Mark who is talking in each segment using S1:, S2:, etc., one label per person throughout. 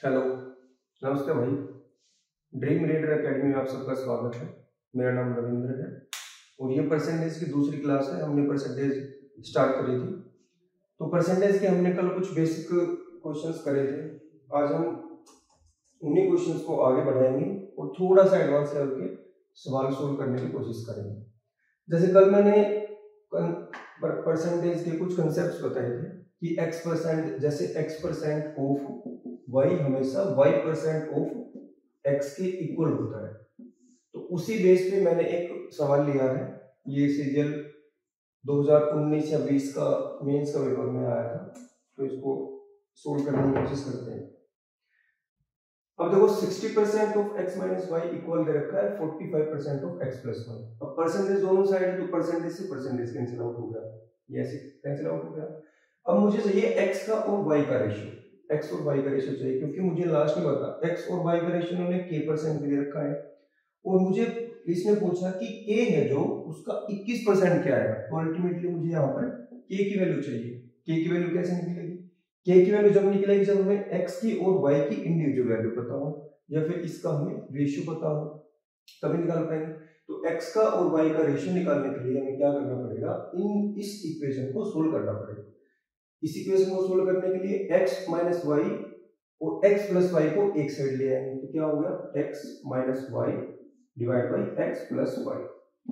S1: Hello, नमस्ते भाई। Dream reader academy में आप सबका स्वागत है। मेरा नाम रविंद्र है और ये परसेंटेज की दूसरी क्लास है। हमने परसेंटेज स्टार्ट करी थी, तो परसेंटेज के हमने कल कुछ बेसिक क्वेश्चंस करे थे। आज हम उन्हीं क्वेश्चंस को आगे बढ़ाएंगे और थोड़ा सा एडवांस लेवल के सवाल सोल्व करने की कोशिश करेंगे। जैसे कल मैंने परसेंटेज के कुछ कंसेप्ट बताए थे कि x%, जैसे x% ऑफ y हमेशा y% ऑफ x के इक्वल होता है। तो उसी बेस पे मैंने एक सवाल लिया है। ये सीरियल 2019 या 20 का मेंस का पेपर में आया था, तो इसको सोल्व करने की कोशिश करते हैं। अब देखो 60% of x minus Y equal दे रखा है 45% ऑफ x प्लस वाई। अब परसेंटेज दोनों साइड है तो परसेंटेज से परसेंटेज कैंसिल आउट हो गया, ये ऐसे कैंसिल आउट हो गया। अब मुझे चाहिए x का और y का रेशियो, x और y का रेशियो चाहिए, क्योंकि मुझे लास्ट में बता x और y का रेशियो उन्होंने k% दे रखा है और मुझे इसने पूछा कि k है जो उसका 21% क्या है। तो अल्टीमेटली मुझे यहाँ पर k की वैल्यू चाहिए। k की वैल्यू कैसे निकलेगी? k की वैल्यू जब निकलेगी जब हमें x की और y की इंडिविजुअल वैल्यू पता हो या फिर इसका हमें रेशियो पता हो, तभी निकाल पाएंगे। तो x का और y का रेशियो निकालने के लिए हमें क्या करना पड़ेगा, इस इक्वेशन को सोल्व करना पड़ेगा। इस इक्वेशन को सोल्व करने के लिए x माइनस वाई और x प्लस वाई को एक साइड ले आएंगे, तो क्या होगा x minus Y divide by x plus Y.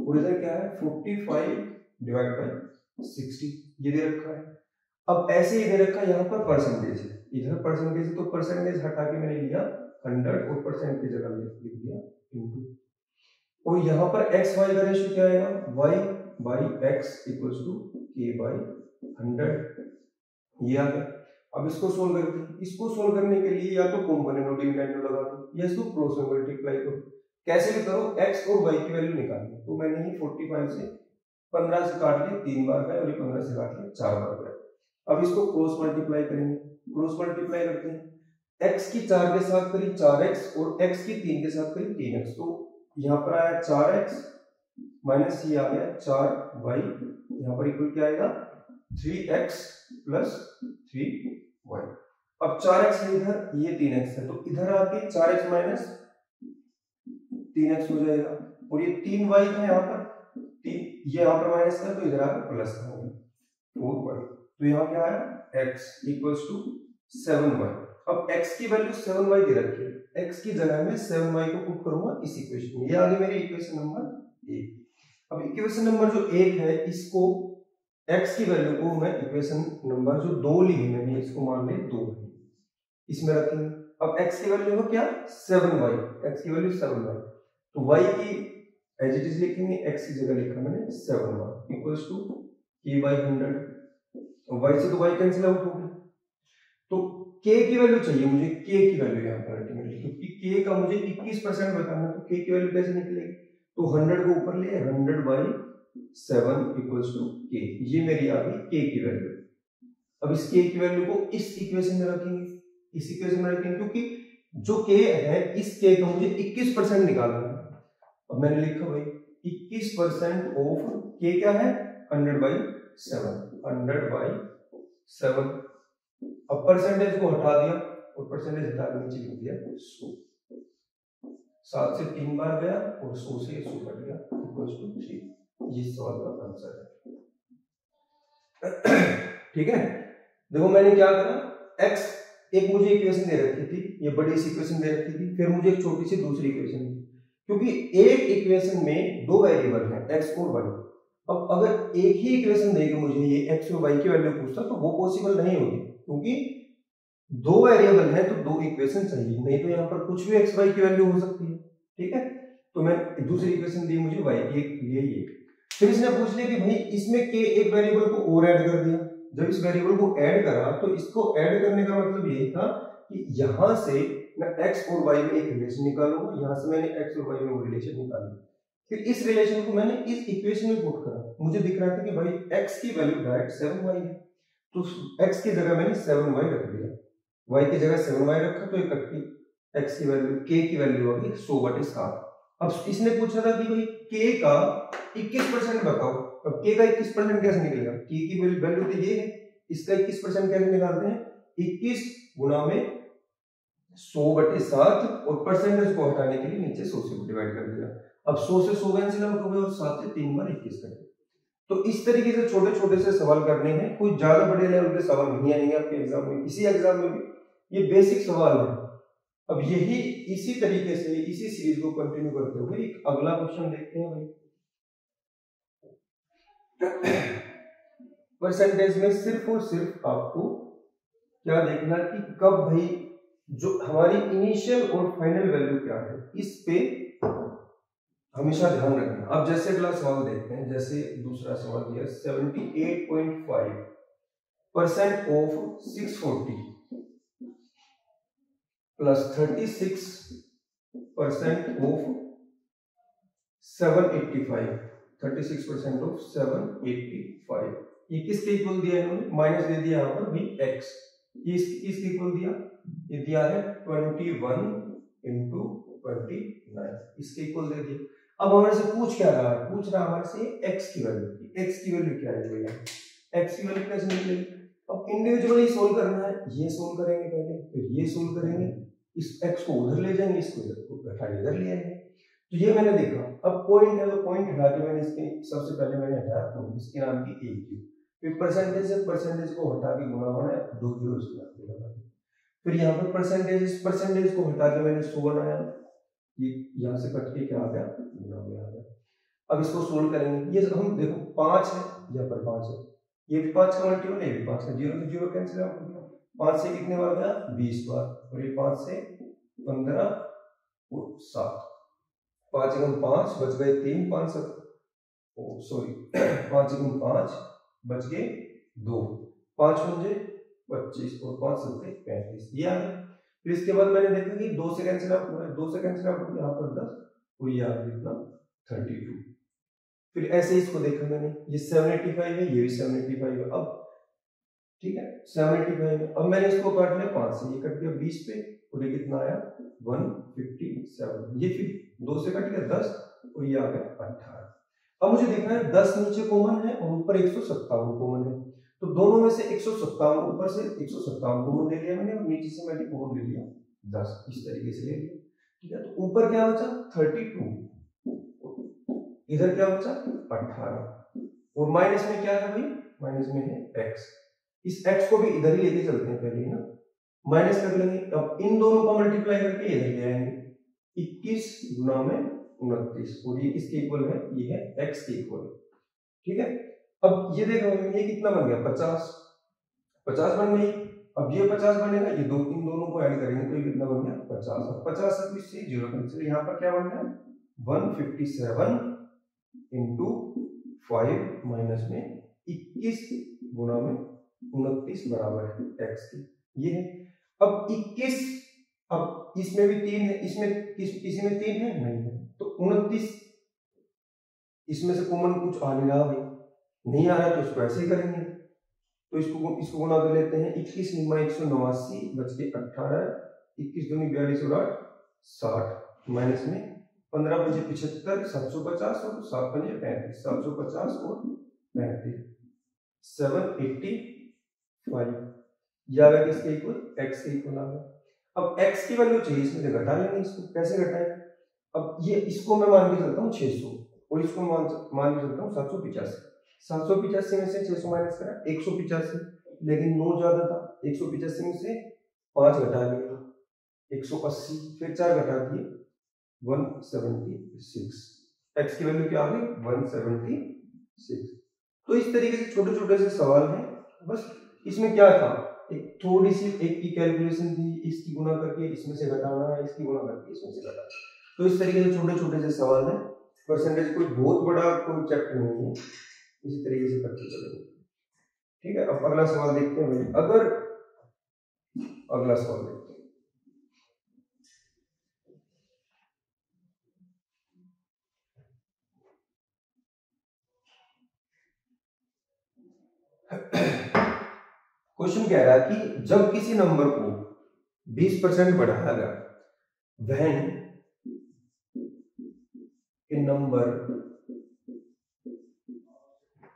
S1: और इधर क्या है 45 डिवाइड बाई 60, ये दे रखा है। अब ऐसे ही दे रखा है, यहाँ पर परसेंटेज है, इधर परसेंटेज है, तो परसेंटेज हटा के मैंने लिया 100 और परसेंट की जगह लिख दिया इनटू। और यहाँ पर x y का रेशियो क्या आएगा, y by x equals to k by 100, ये आ गया। अब इसको सोल्व करते हैं। इसको सोल्व करने के लिए या तो कॉम्पोनेंट और डिविडेंड लगा दो या इसको क्रॉस में मल्टीप्लाई करो, कैसे भी करो x और y की वैल्यू निकालनी। तो मैंने ये 45 से 15 से काट लिए 3 बार गए और ये 15 से काट लिए 4 बार गए। अब इसको क्रॉस मल्टीप्लाई करेंगे, क्रॉस मल्टीप्लाई करते हैं। x की 4 के साथ करी 4x और x की 3 के साथ करी 3x, तो यहाँ पर आया 4x माइनस ये आ गया 4y, यहाँ पर इक्वल क्या आएगा 3x प्लस 3y। अब 4x है इधर, ये 3x है, तो इधर आके 4x माइनस 3x हो जाएगा और ये 3y है यहाँ पर, ये यहाँ पर माइनस का तो इधर आकर प्लस का होगा 4y। तो यहाँ क्या आया x इक्वल्स टू 7y। अब x की वैल्यू 7y दे रखी है, x की जगह में 7y को पुट करूंगा इस इक्वेशन में। ये आ गई मेरी इक्वेशन नंबर 1। अब इक्वेशन नंबर जो 1 है, इसको x की वैल्यू को मैं इक्वेशन नंबर जो 2 ली है मैंने, इसको मान ले 2 है, इसमें रखेंगे। अब x की वैल्यू हो क्या 7y, x की वैल्यू 7y, तो y की एज इट इज लिखेंगे, x की जगह लिखा मैंने 7y equals to k by 100। y से तो y कैंसिल आउट हो गया, तो k की वैल्यू चाहिए मुझे, k की वैल्यू यहाँ पर अल्टीमेटली, क्योंकि k का मुझे 21% बताना है, तो k की वैल्यू कैसे निकलेगी, तो 100 को ऊपर ले 100 बाई 7 इक्वल्स टू k, ये मेरी आ गई k की वैल्यू। अब इस k की वैल्यू को इस इक्वेशन में रखेंगे, इस इक्वेशन में रखेंगे, क्योंकि जो k है इस k का मुझे 21% निकालना है। अब मैंने लिखा भाई 21% ऑफ k क्या है 100 बाई 7, 100 बाई 7। अब परसेंटेज को हटा दिया और परसेंटेज हटा के नीचे लिख दिया 100, 7 से 3 बार गया और 100 से 100 कट गया इक्वल्स टू 3। ये सवाल का आंसर है। ठीक है, देखो मैंने क्या करा, x एक मुझे इक्वेशन दे रखी थी, ये बड़ी सी इक्वेशन दे रखी थी, फिर मुझे एक छोटी सी दूसरी इक्वेशन दी, क्योंकि एक इक्वेशन में दो वेरिएबल हैं x और y। अब अगर एक ही इक्वेशन देके मुझे ये x और y की वैल्यू पूछता तो वो पॉसिबल नहीं होगी, क्योंकि दो वेरिएबल है तो दो इक्वेशन चाहिए, नहीं तो यहाँ पर कुछ भी x y की वैल्यू हो सकती है। ठीक है, तो मैं दूसरी इक्वेशन दी मुझे y की लिए ये, फिर इसने पूछ लिया कि भाई इसमें k एक वेरिएबल को और ऐड कर दिया। जब इस वेरिएबल को ऐड करा तो इसको ऐड करने का मतलब यही था कि यहां से मैं x और y में एक रिलेशन निकालूंगा, यहां से मैंने x और y में वो रिलेशन निकाली, फिर इस रिलेशन को मैंने इस इक्वेशन में पुट करा। मुझे दिख रहा था कि भाई x की वैल्यू डायरेक्ट 7y है, तो x की जगह मैंने 7y रख दिया, y की जगह 7y रखा, तो इकट्ठी x की वैल्यू k की वैल्यू होगी 100/7। अब इसने पूछा था कि भाई k का 21% बताओ। अब k का 21% कैसे निकलेगा, k की वैल्यू तो ये है, इसका 21% कैसे निकालते हैं, 21 गुना में 100/7 और परसेंटेज को हटाने के लिए नीचे 100 से डिवाइड कर दिया। अब 100 से 100 कैंसिल आउट हो गए और 7 से 3 बार 21 कर दिया। तो इस तरीके से छोटे छोटे से सवाल करने हैं, कोई ज्यादा बड़े लेवल के सवाल नहीं आएंगे आपके एग्जाम में, किसी एग्जाम में भी ये बेसिक सवाल है। अब यही इसी तरीके से इसी सीरीज को कंटिन्यू करते हुए एक अगला क्वेश्चन देखते हैं भाई। परसेंटेज में सिर्फ और सिर्फ आपको क्या देखना कि कब भाई जो हमारी इनिशियल और फाइनल वैल्यू क्या है इस पे हमेशा ध्यान रखना। अब जैसे अगला सवाल देखते हैं, जैसे दूसरा सवाल दिया 78.5% ऑफ 640 प्लस 36% ऑफ 785, 36% ऑफ 785, ये किसके इक्वल दिया है इन्होंने, माइनस दे दिया यहाँ पर भी x, ये किसके इक्वल दिया, ये दिया है 21 इंटू 29, इसके इक्वल दे दिया। अब हमारे से पूछ क्या रहा है, पूछ रहा है हमारे से x की वैल्यू, x की वैल्यू क्या है भैया, x की वैल्यू कैसे निकलेगी। अब इंडिविजुअली सोल्व करना है, ये सोल्व करेंगे पहले, फिर ये सोल्व करेंगे, इस x को उधर ले जाएंगे, इसको घटा इधर ले आएंगे। तो ये मैंने देखा, अब पॉइंट है तो पॉइंट हटा के मैंने इसके सबसे पहले मैंने हटाया पॉइंट, इसके नाम की a क्यू, फिर परसेंटेज से परसेंटेज को हटा के गुणा बनाया, 2 जीरो इसके नाम पे लगा दिया, फिर यहाँ पर परसेंटेज को हटा के मैंने 100 बनाया, ये यहाँ से कट के क्या आ गया, गुणा में आ गया। अब इसको सोल्व करेंगे, ये हम देखो 5 है, यहाँ पर 5 है, ये भी 5 का मल्टीपल, ये भी 5 है, 0 से 0 कैंसिल आउट हो गया, 5 से कितने बार गया, 20 बार, और ये 5 से 15 और 7, 5 गुण 5 बच गए 3, 5 7 सॉरी 5 गुण 5 बच गए 2, 5 पंजे 25 और 5 सत्ते 35, ये आ गया। फिर इसके बाद मैंने देखा कि 2 से कैंसिल आउट हुआ है, 2 से कैंसिल आउट हुआ, यहाँ पर 10 और ये आ गया कितना 32। फिर ऐसे इसको देखा मैंने, ये 785 है, ये भी 785 है, अब ठीक है 785 है, अब मैंने इसको काट लिया 5 से, ये कट गया 20 पे और ये कितना आया 157, ये फिर 2 से कट गया 10 और ये आ गया 18। अब मुझे देखना है 10 नीचे कॉमन है और ऊपर 157 कॉमन है, तो दोनों में से 157, ऊपर से 157 कॉमन ले लिया मैंने और नीचे से मैंने कॉमन ले लिया 10, इस तरीके से ले लिया, ठीक है। तो ऊपर क्या बचा 32, इधर क्या बचा 18, और माइनस में क्या है भाई, माइनस में है x, इस x को भी इधर ही लेके चलते हैं पहले ना, माइनस कर लेंगे, अब इन दोनों को मल्टीप्लाई करके इधर ले आएंगे, 21 गुना में 29, और ये किसके इक्वल है, ये है x के इक्वल, ठीक है। अब ये देखो ये कितना बन गया 50 बन गई, अब ये 50 बनेगा, ये दो इन दोनों को ऐड करेंगे तो ये कितना बन गया 50, 50 से 0 कैंसिल, यहाँ पर क्या बन गया 157 इंटू 5 माइनस में 21 गुना में 29 बराबर है x की, ये है। अब 21, अब इसमें भी 3 है, इसमें किसी में 3 है नहीं है, तो 29 इसमें से कॉमन कुछ आ नहीं रहा भाई, नहीं आ रहा तो इसको ऐसे ही करेंगे, तो इसको गुणा कर लेते हैं, 21 निमा 189 बच के 18, 21 दूनी 42 और 8 60, माइनस में 15 पंजे 75, 750 और 7 पंजे 35, 750 और 35, 785, यह आ गया किसके इक्वल, x के इक्वल आ गया। अब x की वैल्यू चाहिए, इसमें से घटा लेंगे, इसको कैसे घटाएं, अब ये इसको मैं मान के चलता हूँ 600 और इसको मान के चलता हूँ 785, 785 में से 600 माइनस करा 185, लेकिन 9 ज्यादा था, 185 में से 5 घटा लिया 180, फिर 4 घटा दिए 176, x की वैल्यू क्या आ गई 176। तो इस तरीके से छोटे छोटे से सवाल हैं, बस इसमें क्या था, एक थोड़ी सी एक की कैलकुलेशन थी, इसकी गुणा करके इसमें से घटाना है, इसकी गुणा करके इसमें से घटाना, तो इस तरीके से छोटे छोटे से सवाल हैं। परसेंटेज कोई बहुत बड़ा कोई चैप्टर नहीं है, इसी तरीके से करते चलेंगे, ठीक है। अब अगला सवाल देखते हैं भाई, अगर अगला सवाल देखते हैं, क्वेश्चन कह रहा है कि जब किसी नंबर को 20% बढ़ाया गया, when a number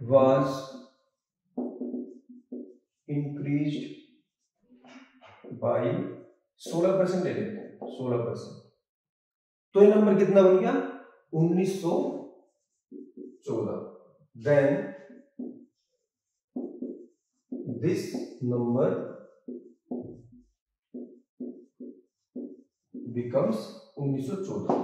S1: was increased by 16% ले लेते हैं, 16%। तो ये नंबर कितना बन गया? 1914। Then this number becomes 1914।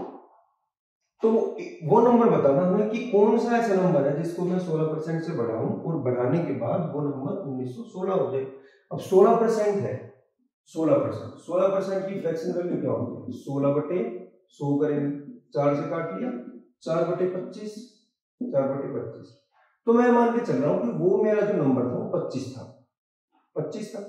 S1: तो वो नंबर बताना हमें कि कौन सा ऐसा नंबर है जिसको मैं 16% से बढ़ाऊं और बढ़ाने के बाद वो नंबर 1916 हो जाए। अब 16% है, 16% की फ्रैक्शन वैल्यू क्या होती है? 16/100 करेंगे, 4 से काट लिया, 4/25, 4/25। तो मैं मान के चल रहा हूं कि वो मेरा जो नंबर था वो 25 था, 25 था।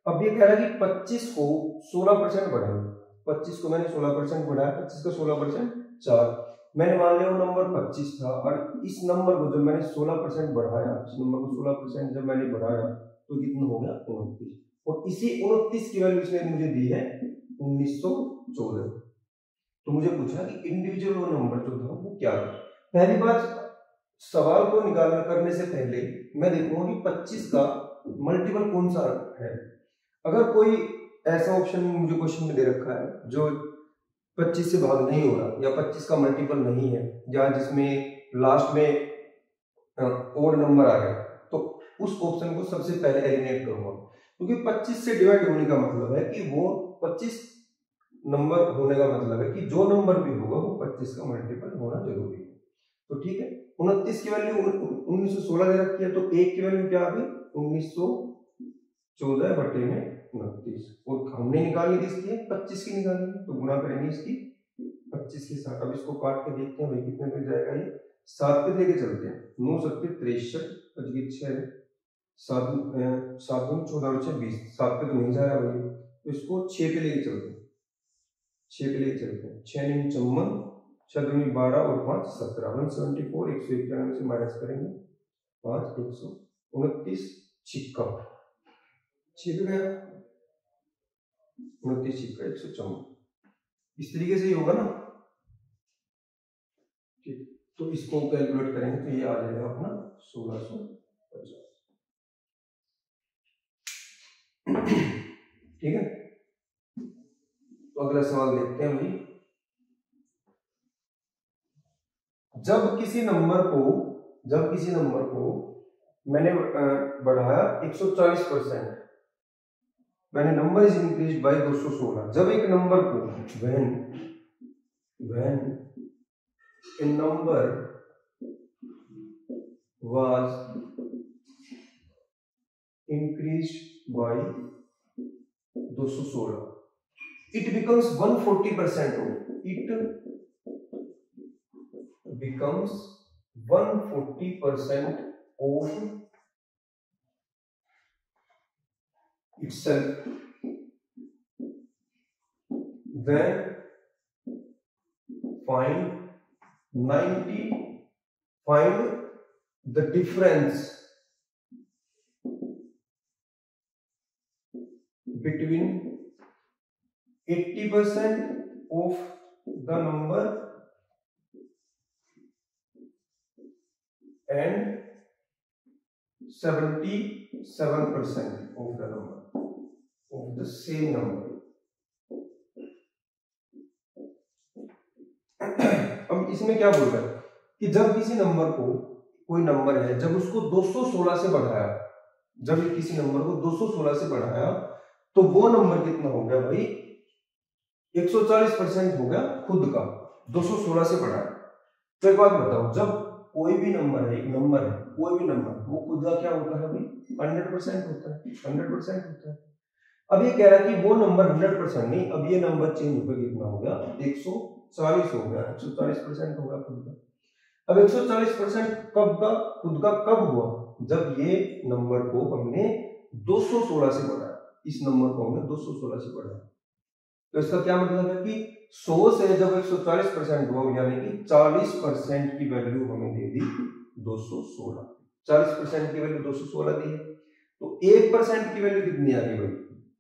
S1: अब ये कह रहा है कि 25 को 16% बढ़ाएंगे, 25 को मैंने 16% बढ़ाया, 25 का 16% 4। मैंने मान लिया वो नंबर 25 था और इस नंबर को जब मैंने 16% बढ़ाया, इस नंबर को 16% जब मैंने बढ़ाया तो कितना हो गया? 29। और इसी 29 की वैल्यू इसने मुझे दी है 1914। तो मुझे पूछा कि इंडिविजुअल वो नंबर जो था वो क्या था। पहली बात, सवाल को निकालने करने से पहले मैं देखूंगा कि 25 का मल्टीपल कौन सा है। अगर कोई ऐसा ऑप्शन मुझे क्वेश्चन में दे रखा है जो 25 से भाग नहीं हो रहा या 25 का मल्टीपल नहीं है या जिसमें लास्ट में ओड नंबर आ गया, तो उस ऑप्शन को सबसे पहले एलिमिनेट करूंगा, क्योंकि 25 से डिवाइड होने का मतलब है कि वो 25 नंबर होने का मतलब है कि जो नंबर भी होगा वो 25 का मल्टीपल होना जरूरी है। तो ठीक है, 29 की वैल्यू 1916 दे रखी है, तो 1 की वैल्यू क्या आ गई? 1914/29। और हमने निकालनी किसकी है? 25 की निकालनी है, तो गुणा करेंगे इसकी 25 के साथ। अब इसको काट के देखते हैं भाई कितने में जाएगा ये। 7 पे लेके चलते हैं, 9 7 63, 6 7 7 14 और 6 20। 7 पे तो नहीं जा रहा भाई, तो इसको 6 पे लेके चलते हैं, 6 पे लेके चलते हैं। 6 9 54, 6 2 12 और 5 17, 174, 191 से माइनस करेंगे 5 129 छिक्का 6 पे गया, 29 छिक्का 154। इस तरीके से ही होगा ना? ठीक, तो इसको कैलकुलेट करेंगे तो ये आ जाएगा अपना 1650। ठीक है, तो अगला सवाल देखते हैं भाई। जब किसी नंबर को मैंने बढ़ाया 140%, मैंने नंबर इज इंक्रीज बाय 216। जब एक नंबर को when a number was increased by 216, it becomes 140% of, it becomes 140% of itself, then find the difference between 80% of the number and 77% of the number of the same number. अब इसमें क्या बोल रहा है कि जब किसी नंबर को, कोई नंबर है, जब उसको 216 से बढ़ाया, जब किसी नंबर को 216 से बढ़ाया तो वो नंबर कितना हो गया भाई? 140% हो गया खुद का, 216 से बढ़ाया। तो एक बात बताओ, जब कोई भी नंबर है, एक नंबर है, कोई भी नंबर, वो खुद का क्या होता है भाई? 100% होता है, 100% होता है। अब ये कह रहा है कि वो नंबर 100% नहीं, अब ये नंबर चेंज होकर कितना हो गया? 140 हो गया, 140% हो गया खुद का। अब 140% कब का? खुद का कब हुआ? जब ये नंबर को हमने 216 से बढ़ाया, इस नंबर को हमने 216 से बढ़ाया। तो इसका क्या मतलब है कि 100 से जब 140% हुआ, यानी कि 40% की वैल्यू हमें दे दी 216, 40% की वैल्यू 216 दी है। तो 1% की वैल्यू कितनी आ गई भाई?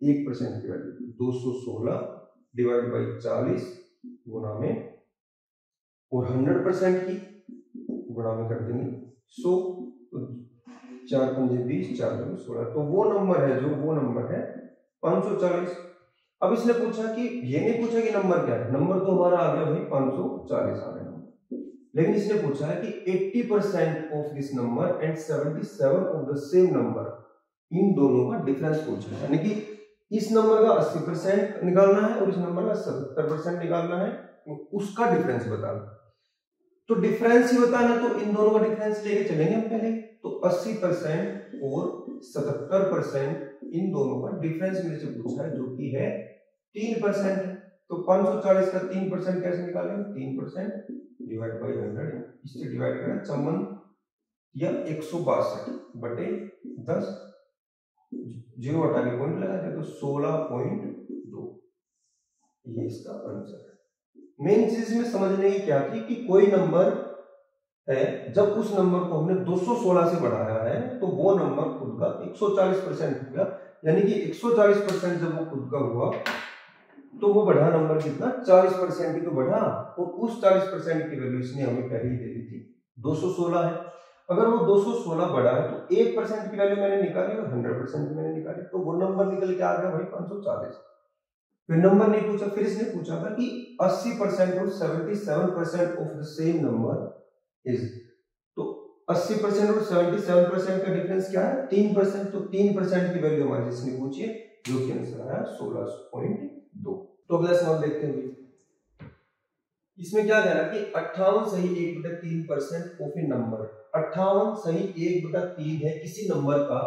S1: 1% की वैल्यू 216 डिवाइड बाई 40 गुणा में, और 100% की गुणा में कर देंगे 100, 4 पंजे 20, 4 दूनी 16। तो वो नंबर है 540। अब इसने पूछा कि ये नहीं पूछा कि नंबर क्या है, नंबर तो हमारा आ गया भाई 540 आ गया, लेकिन इसने पूछा है कि 80% of this number and 77 of the same number, इन दोनों का डिफरेंस पूछा है, यानी कि इस नंबर का 80% निकालना है और इस नंबर का 77% निकालना है, उसका डिफरेंस बताना। तो डिफरेंस ही बताना, तो इन दोनों का डिफरेंस लेके चलेंगे हम पहले। तो 80% और 77% इन दोनों का डिफरेंस मेरे से पूछा है, जो कि है 3%। तो 540 का 3% कैसे निकालेंगे, 3% डिवाइड बाई 100, इससे डिवाइड करें 54 या 162 बटे 10, 0 हटा के पॉइंट लगा दे तो 16.2, ये इसका आंसर है। मेन चीज में समझने की क्या थी कि कोई नंबर है, जब उस नंबर को हमने 216 से बढ़ाया है तो वो नंबर खुद का 140% हो गया, यानी कि 140% जब वो खुद का हुआ तो वो बढ़ा नंबर कितना, 40% ही तो बढ़ा, और उस 40% की वैल्यू इसने हमें पहले ही दे दी थी 216 है। अगर वो 216 बढ़ा है तो 1% की वैल्यू मैंने निकाली और 100% मैंने निकाली, तो वो नंबर निकल के आ गया भाई 540। फिर नंबर नहीं पूछा, फिर इसने पूछा था कि 80% और 77% of the same number is, तो 80% और 77% का डिफरेंस क्या है, 3%, तो 3% की वैल्यू हमारी इसने पूछी है, जो कि आंसर आया 16.2। तो अगला सवाल देखते हैं भाई, इसमें क्या कह रहा है कि 58 सही 1/3% ऑफ ए नंबर, 58 सही 1/3 है किसी नंबर का,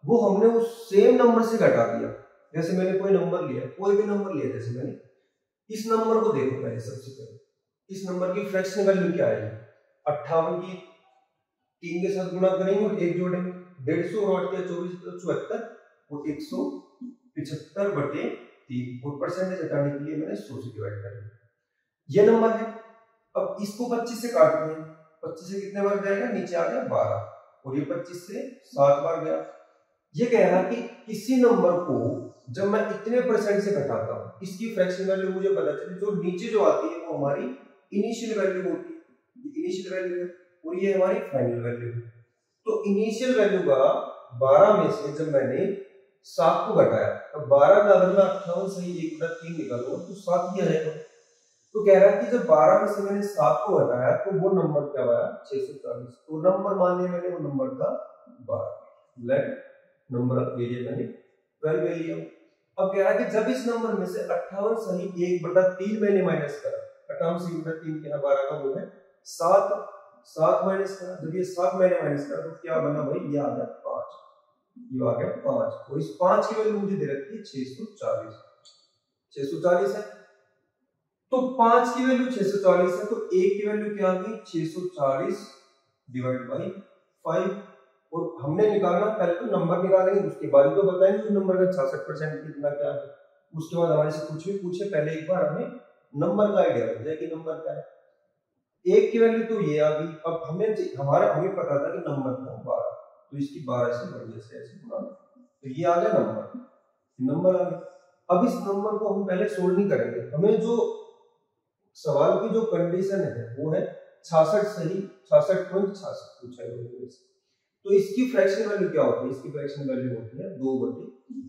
S1: वो हमने उस सेम नंबर से घटा दिया। जैसे मैंने कोई नंबर लिया, कोई भी नंबर लिया, जैसे मैंने इस नंबर को देखो पहले, सबसे पहले इस नंबर की फ्रैक्शनल वैल्यू क्या आएगी, 58 की 3 के साथ गुणा करेंगे और 1 जोड़ेंगे, 150 और 8 के 24 तो 74 और 175 बटे 3, और परसेंटेज हटाने के लिए मैंने 100 से डिवाइड कर दिया। ये नंबर है। अब इसको 25 से काटते हैं, 25 से कितने बार जाएगा, नीचे आ गया 12, और ये 25 से 7 बार गया। ये कह रहा कि किसी नंबर को जब मैं इतने परसेंट से घटाता हूं, इसकी फ्रैक्शन वैल्यू मुझे पता चले, जो नीचे जो आती है वो हमारी इनिशियल वैल्यू होती है, ये इनिशियल वैल्यू है और ये हमारी फाइनल वैल्यू है। तो इनिशियल वैल्यू का 12 में से जब मैंने 7 को घटाया, तो 12 का अगर मैं 58 सही 1/3 निकालूंगा तो 7 ही आएगा। तो कह रहा है कि जब 12 में से मैंने 7 को घटाया तो वो नंबर क्या आया, 640। तो नंबर मान लिया मैंने, वो नंबर था 12, लेट नंबर ऑफ वेरिएबल मैंने 12 ले लिया। अब कह रहा है कि जब इस नंबर में से 58 सही 1/3 मैंने माइनस करा, 58 से 1/3 क्या है, 12 का वो है 7 माइनस करा, जब ये 7 मैंने माइनस करा तो क्या बना भाई, ये आ गया 5, ये आ गया 5, और इस 5 की वैल्यू मुझे दे रखी है 640 है। तो 5 की वैल्यू 640 है, तो 1 की वैल्यू क्या आ गई, 640 डिवाइड बाई 5, और हमने निकालना, पहले तो नंबर निकालेंगे उसके बाद तो बताएंगे उस नंबर का 66% कितना क्या है। उसके बाद हमारे से कुछ भी पूछे, पहले एक बार हमें नंबर का आइडिया हो जाए कि नंबर क्या है। 1 की वैल्यू तो ये आ गई। अब हमें पता था कि नंबर था 12, तो इसकी 12 से बढ़िया से ऐसे गुणा, तो ये आ गया नंबर आ गया। अब इस नंबर को हम पहले सोल्व नहीं करेंगे, हमें जो सवाल की जो कंडीशन है वो है 66 सही 66.66 पूछा है। तो इसकी फ्रैक्शन वैल्यू क्या होती है, इसकी फ्रैक्शन वैल्यू होती है 2/3।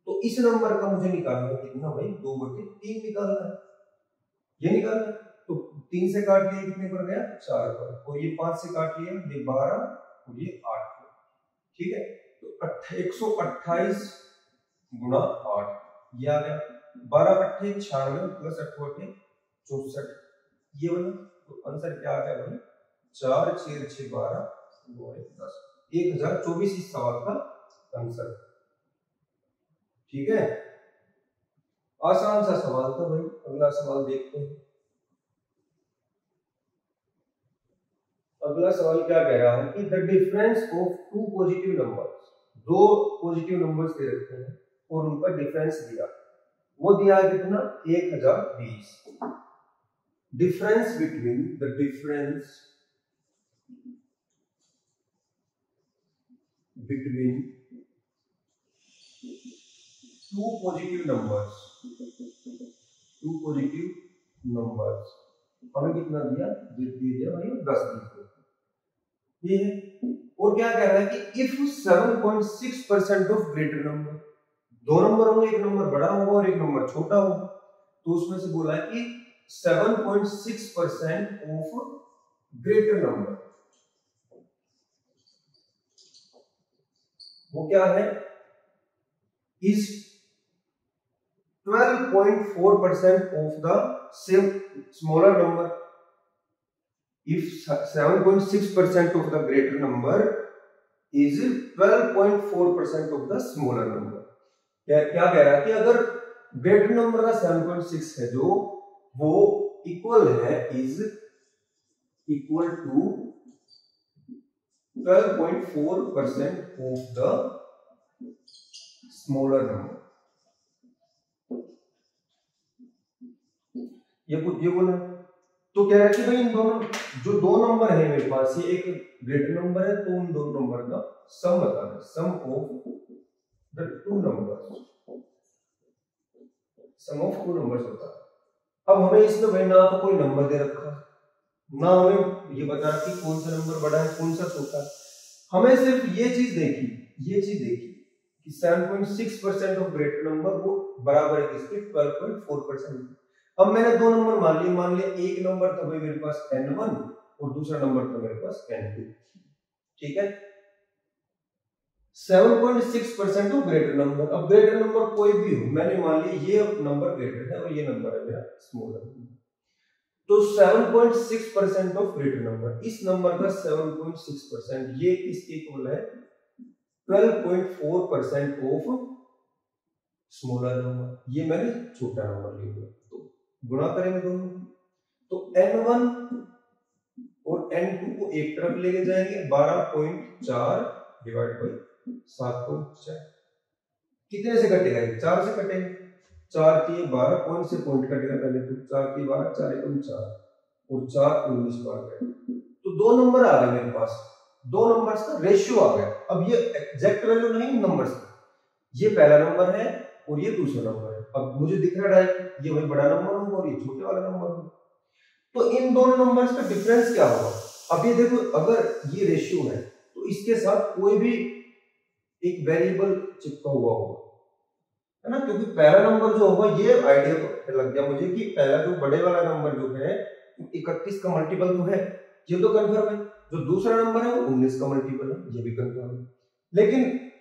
S1: तो इस नंबर का मुझे निकालना है कितना भाई, 2/3 निकालना है, ये निकालना है। तो 3 से काट लिया कितने पर गया, 4 पर, और ये 5 से काट लिया, ये 12 और ये 8 पर, ठीक है। तो 128 गुणा 8 ये आ गया, 12 8 96 प्लस 8 64, ये वाला। तो आंसर क्या आ गया भाई, 4 6 6 12 9 1 10, 1024 इस सवाल का आंसर, ठीक है। आसान सा सवाल था भाई। अगला सवाल देखते हैं। अगला सवाल क्या कह रहा है कि the difference of two positive numbers, दो पॉजिटिव नंबर्स दे रखे हैं और उनका डिफरेंस दिया, वो दिया है कितना, 1020। difference between two positive numbers हमें कितना दिया, दिया भाई 10 दिया, ये है। और क्या कह रहा है कि if 7.6% ऑफ ग्रेटर नंबर, दो नंबर होंगे, एक नंबर बड़ा होगा और एक नंबर छोटा होगा। तो उसमें से बोला है कि 7.6% ऑफ ग्रेटर नंबर, वो क्या है, is 12.4% of the same smaller number. If 7.6% of the greater number is 12.4% of the smaller number, क्या कह रहा है कि अगर ग्रेटर नंबर का 7.6 है जो वो इक्वल है, is equal to 12.4% of the smaller number. ये बोला। तो कह रहा है कि भाई इन दोनों जो दो नंबर है मेरे पास, ये एक ग्रेटर नंबर है, तो उन दोनों नंबर का सम बताना, sum of the two numbers, sum of two numbers होता है। अब हमें इसमें भाई ना तो कोई नंबर दे रखा, ना हमें ये बता कि कौन सा नंबर बड़ा है कौन सा छोटा है। हमें सिर्फ ये चीज देखी कि 7.6% ऑफ ग्रेटर नंबर वो बराबर है किसके, 12.4%। अब मैंने दो नंबर मान लिया, एक नंबर था भाई मेरे पास n1 और दूसरा नंबर था मेरे पास n2, ठीक है। 7.6% ऑफ ग्रेटर नंबर, अब ग्रेटर नंबर कोई भी हो, मैंने मान लिया ये नंबर ग्रेटर है और ये नंबर है मेरा स्मॉलर। तो 7.6% ऑफ ग्रेटर नंबर, इस नंबर का 7.6% ये इसके इक्वल है 12.4% ऑफ स्मॉलर नंबर। ये मैंने छोटा नंबर लिया, तो गुणा करेंगे दोनों, तो n1 और n2 को एक तरफ लेके जाएंगे, 12.4 डिवाइड बाई 7.4, कितने से कटेगा, 4 से कटेगा, 4 की 12 पॉइंट से पॉइंट कटेगा पहले, तो 4 की 12, 4 एकम 4 और 4 19 बार कटेगा। तो दो नंबर आ गए मेरे पास, दो नंबर्स का रेशियो आ गया। अब ये एग्जैक्ट वैल्यू नहीं नंबर्स का, ये पहला नंबर है और ये दूसरा नंबर है। अब मुझे दिख रहा है ये वही बड़ा नंबर होगा और ये छोटे वाला नंबर होगा, तो इन दोनों नंबर्स का डिफरेंस क्या होगा। अब ये देखो, अगर ये रेशियो है तो इसके साथ कोई भी एक वेरिएबल चिपका हुआ होगा, है ना, क्योंकि पहला नंबर जो होगा, ये आइडिया लग गया मुझे कि पहला जो बड़े वाला नंबर जो है 31 का मल्टीपल तो है, ये तो कंफर्म है। जो दूसरा नंबर है वो 19 का मल्टीपल है, ये भी कंफर्म है। लेकिन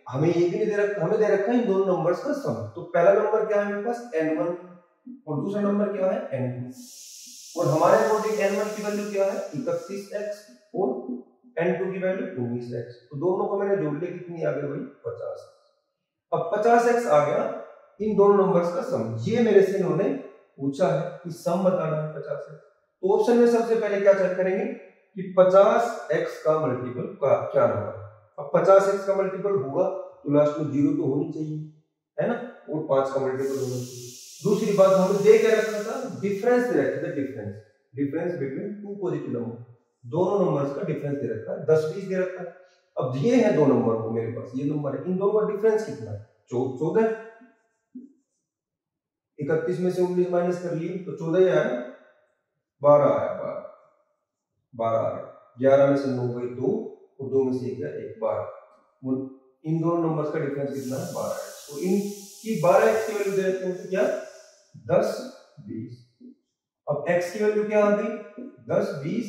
S1: हमें ये भी नहीं दे रखा, हमें दे रखा है इन दोनों नंबर्स का सम। तो पहला नंबर क्या है मेरे पास n1 और दूसरा नंबर क्या है n2, और हमारे अकॉर्डिंग n1 की वैल्यू क्या है 31x और n2 की वैल्यू 19x। तो दोनों को मैंने जोड़ लिया, कितनी आ गई भाई 50। अब 50x आ गया इन दोनों नंबर्स का सम। ये मेरे से इन्होंने पूछा है कि सम बताना है 50x। तो ऑप्शन में सबसे पहले क्या चेक करेंगे कि 50x का मल्टीपल क्या नंबर है। अब 50x का मल्टीपल होगा तो लास्ट में 0 तो होनी चाहिए, है ना, और 5 का मल्टीपल होना चाहिए। दूसरी बात हमें दे क्या रखना था, डिफरेंस दे रखा था, difference between two positive number, दोनों नंबर्स का डिफरेंस दे रखा है, 10-20 दे रखा है। अब ये है दो नंबर को मेरे पास, ये नंबर है, इन दोनों का डिफरेंस कितना है 14। 31 में से 19 माइनस कर लिए तो 14 ही आया, 12 आया, 12 आ गया, 11 में से 9 गई 2 और 2 में से 1 गया 1, 12। इन दोनों नंबर्स का डिफरेंस कितना है 12। तो इनकी 12x की वैल्यू दे देते हैं, तो क्या 10 20। अब x की वैल्यू क्या आ गई 10 20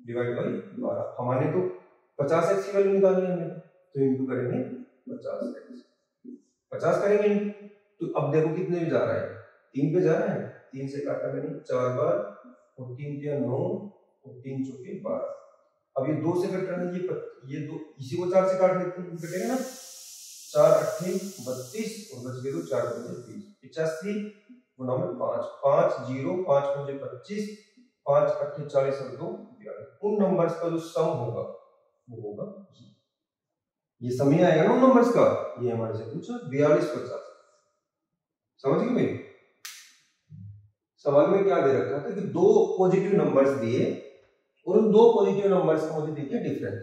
S1: डिवाइड बाई 12। हमारे तो 50x की वैल्यू निकालनी है हमें, तो इनटू करेंगे 50x, 50 करेंगे। तो अब देखो कितने भी जा रहा है, 3 पे जा रहा है, 3 से काटा मैंने 4 बार और 3 दिया 9 और 3 चौके 12। अब ये 2 से कट रहा है, ये 2 इसी को 4 से काट लेते हैं, कटेगा ना, 4 8 32 और बच गए तो 4 5 20, 85 गुना में 5, 5 0 5 5 25, 5 8 40 और 2 42। उन नंबर्स का जो सम होगा वो होगा ये सम ही आएगा ना उन नंबर्स का। ये हमारे से पूछा 42 50। समझ गए भाई, सवाल में क्या दे रखा था कि दो पॉजिटिव नंबर्स दिए और उन दो पॉजिटिव नंबर्स का मुझे देखिए डिफरेंस।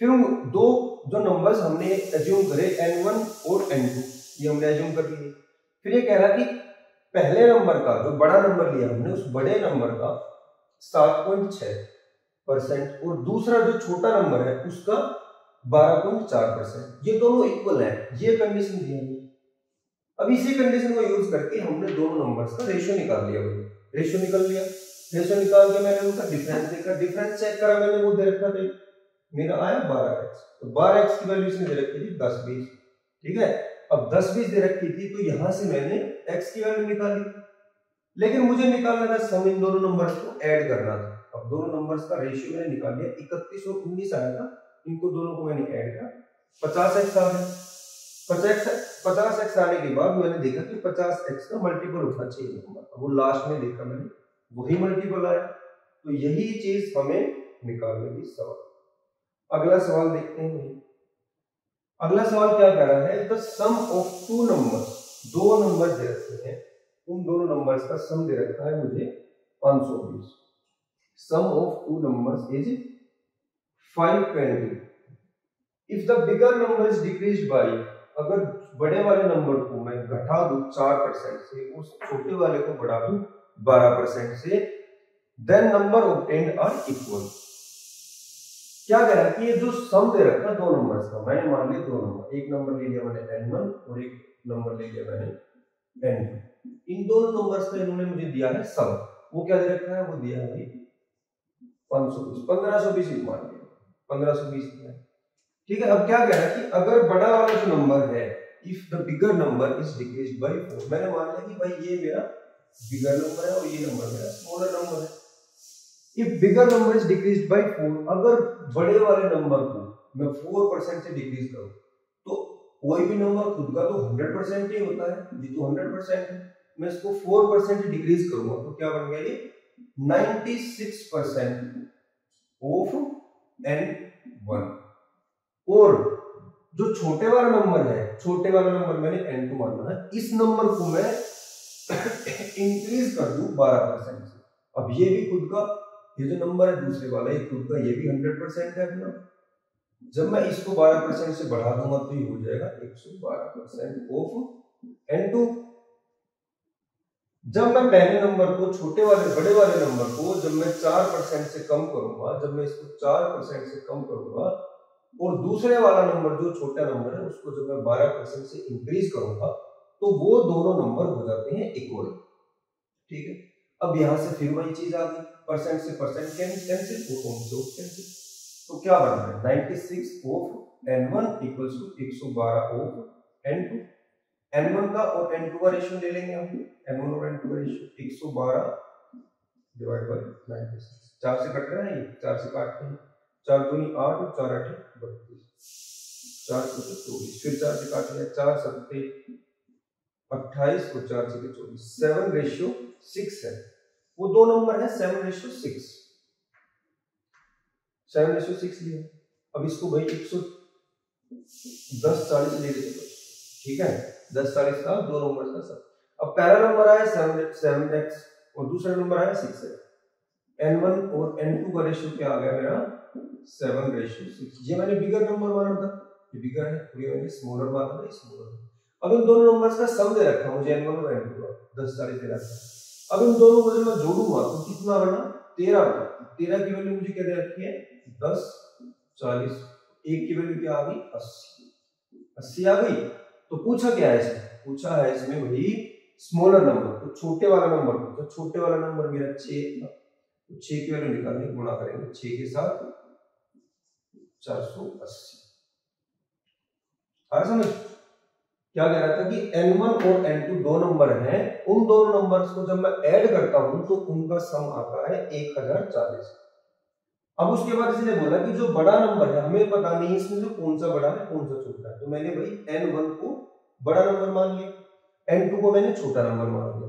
S1: फिर उन दो जो नंबर्स हमने एज्यूम करे n1 और n2, ये हमने एज्यूम कर लिए। फिर ये कह रहा कि पहले नंबर का जो बड़ा नंबर लिया हमने, उस बड़े नंबर का 7.6% और दूसरा जो छोटा नंबर है उसका 12.4%, ये दोनों इक्वल है, ये कंडीशन दी है। अब इसी कंडीशन को यूज करके हमने दोनों नंबर्स का रेशियो निकाल लिया भाई। रेशियो निकाल लिया, रेशियो निकाल के मैंने उनका डिफरेंस देखा, डिफरेंस चेक करा मैंने, वो दे रखा था मेरा आया 12x। तो 12x की वैल्यू इसने दे रखी थी 10 20, ठीक है। अब 10 20 दे रखी थी तो यहां से मैंने x की वैल्यू निकाली, लेकिन मुझे निकालना था सम इन दोनों नंबर्स को ऐड करना था। अब दोनों नंबर्स का रेशियो मैंने निकाल लिया, 31 और 19 आया था, इनको दोनों को मैंने ऐड किया, 50x आ गया। 50x आने के बाद मैंने देखा कि 50x का मल्टीपल उठना चाहिए नंबर, वो लास्ट में देखा मैंने वही मल्टीपल आया। तो यही चीज हमें निकालने की सवाल। अगला सवाल देखते हैं। अगला सवाल क्या कह रहा है, the sum of two numbers, दो नंबर दे रखे हैं, उन दोनों नंबर्स का सम दे रखा है मुझे 520। Sum of two numbers is 520। If the bigger number is decreased by, अगर बड़े वाले नंबर को मैं घटा दूं 4% से, उस छोटे वाले को बढ़ा दूं 12% से, then number obtained are equal. क्या कह रहा है कि ये जो सम दे रखा दो नंबर्स का, मैंने मान लिया दो नंबर, एक नंबर ले लिया मैंने n1 और एक नंबर ले लिया मैंने n2। इन दोनों नंबर्स का इन्होंने मुझे दिया है सम। वो क्या दे रखा है, वो दिया है भाई 520, 1520 मान लिया, 1520 दिया, ठीक है। अब क्या कह रहा है कि अगर बड़ा वाला जो नंबर है, if the bigger number is decreased bye 4, मैंने मान लिया कि भाई ये मेरा बिगर नंबर है और ये नंबर मेरा स्मॉलर नंबर है। If bigger number is decreased bye 4, अगर बड़े वाले नंबर को मैं 4% से डिक्रीज करूं, तो कोई भी नंबर खुद का तो 100% ही होता है, ये तो 100% है, मैं इसको 4% डिक्रीज करूंगा तो क्या बन गया ये 96% ऑफ n1। और जो छोटे वाला नंबर है, छोटे वाला नंबर मैंने n2 माना है, इस नंबर को मैं इंक्रीज कर दूं 12% से। अब ये भी खुद का, ये जो नंबर है दूसरे वाला, ये खुद का, ये भी 100% है अपना। जब मैं इसको 12% से बढ़ा दूंगा तो ये हो जाएगा 112% ऑफ n2। जब मैं पहले नंबर को, छोटे वाले बड़े वाले नंबर को जब मैं 4% से कम करूंगा, जब मैं इसको 4% से कम करूंगा, और दूसरे वाला नंबर जो छोटा नंबर है उसको जब मैं 12% से इंक्रीज करूंगा, तो वो दोनों नंबर हो जाते हैं इक्वल, ठीक है। अब यहां से फिर वही चीज आ गई, परसेंट से परसेंट कैंसिल, ओम से ओम कैंसिल, तो क्या बन रहा है 96 of n1 equals to 112 of n2। n1 का और n2 का रेशियो ले लेंगे हम, n1 और n2 का रेशियो 112 डिवाइड बाय 96। 4 से कट रहा है ये, 4 से काटते हैं, 4 दूनी 8 और 4 8 32, 4 से 24, फिर 4 से काट लिया, 4 7 28 और 4 से 24, 7:6 है। वो दो नंबर है 7:6, 7:6 लिया। अब इसको भाई 110 40 ले लेते, ठीक है, 10 40 का दो नंबर का सब। अब पहला नंबर आया 7x और दूसरा नंबर आया 6x। n1 और n2 का रेशियो क्या आ गया मेरा 7:6। ये मैंने बिगर नंबर माना था, ये बिगर है, और ये मैंने स्मॉलर माना था, स्मॉलर। अब इन दोनों नंबर्स का सम दे रखा मुझे n1 और n2 का 10 40 दे रखा। अब इन दोनों को जब मैं जोड़ूंगा तो कितना बना 13 बना। 13 की वैल्यू मुझे क्या दे रखी है 10 40, एक की वैल्यू क्या आ गई 80 आ गई। तो पूछा क्या है इसमें, पूछा है इसमें वही स्मॉलर नंबर, तो छोटे वाला नंबर, तो छोटे वाला नंबर मेरा 6 था, तो 6 की वैल्यू निकालने गुणा करेंगे 6 के साथ 480। आ समझ क्या कह रहा था कि n1 और n2 दो नंबर हैं, उन दोनों नंबर्स को जब मैं ऐड करता हूं तो उनका सम आता है 1040। अब उसके बाद इसने बोला कि जो बड़ा नंबर है हमें पता नहीं इसमें से कौन सा बड़ा है कौन सा छोटा है, तो मैंने भाई n1 को बड़ा नंबर मान लिया, n2 को मैंने छोटा नंबर मान लिया।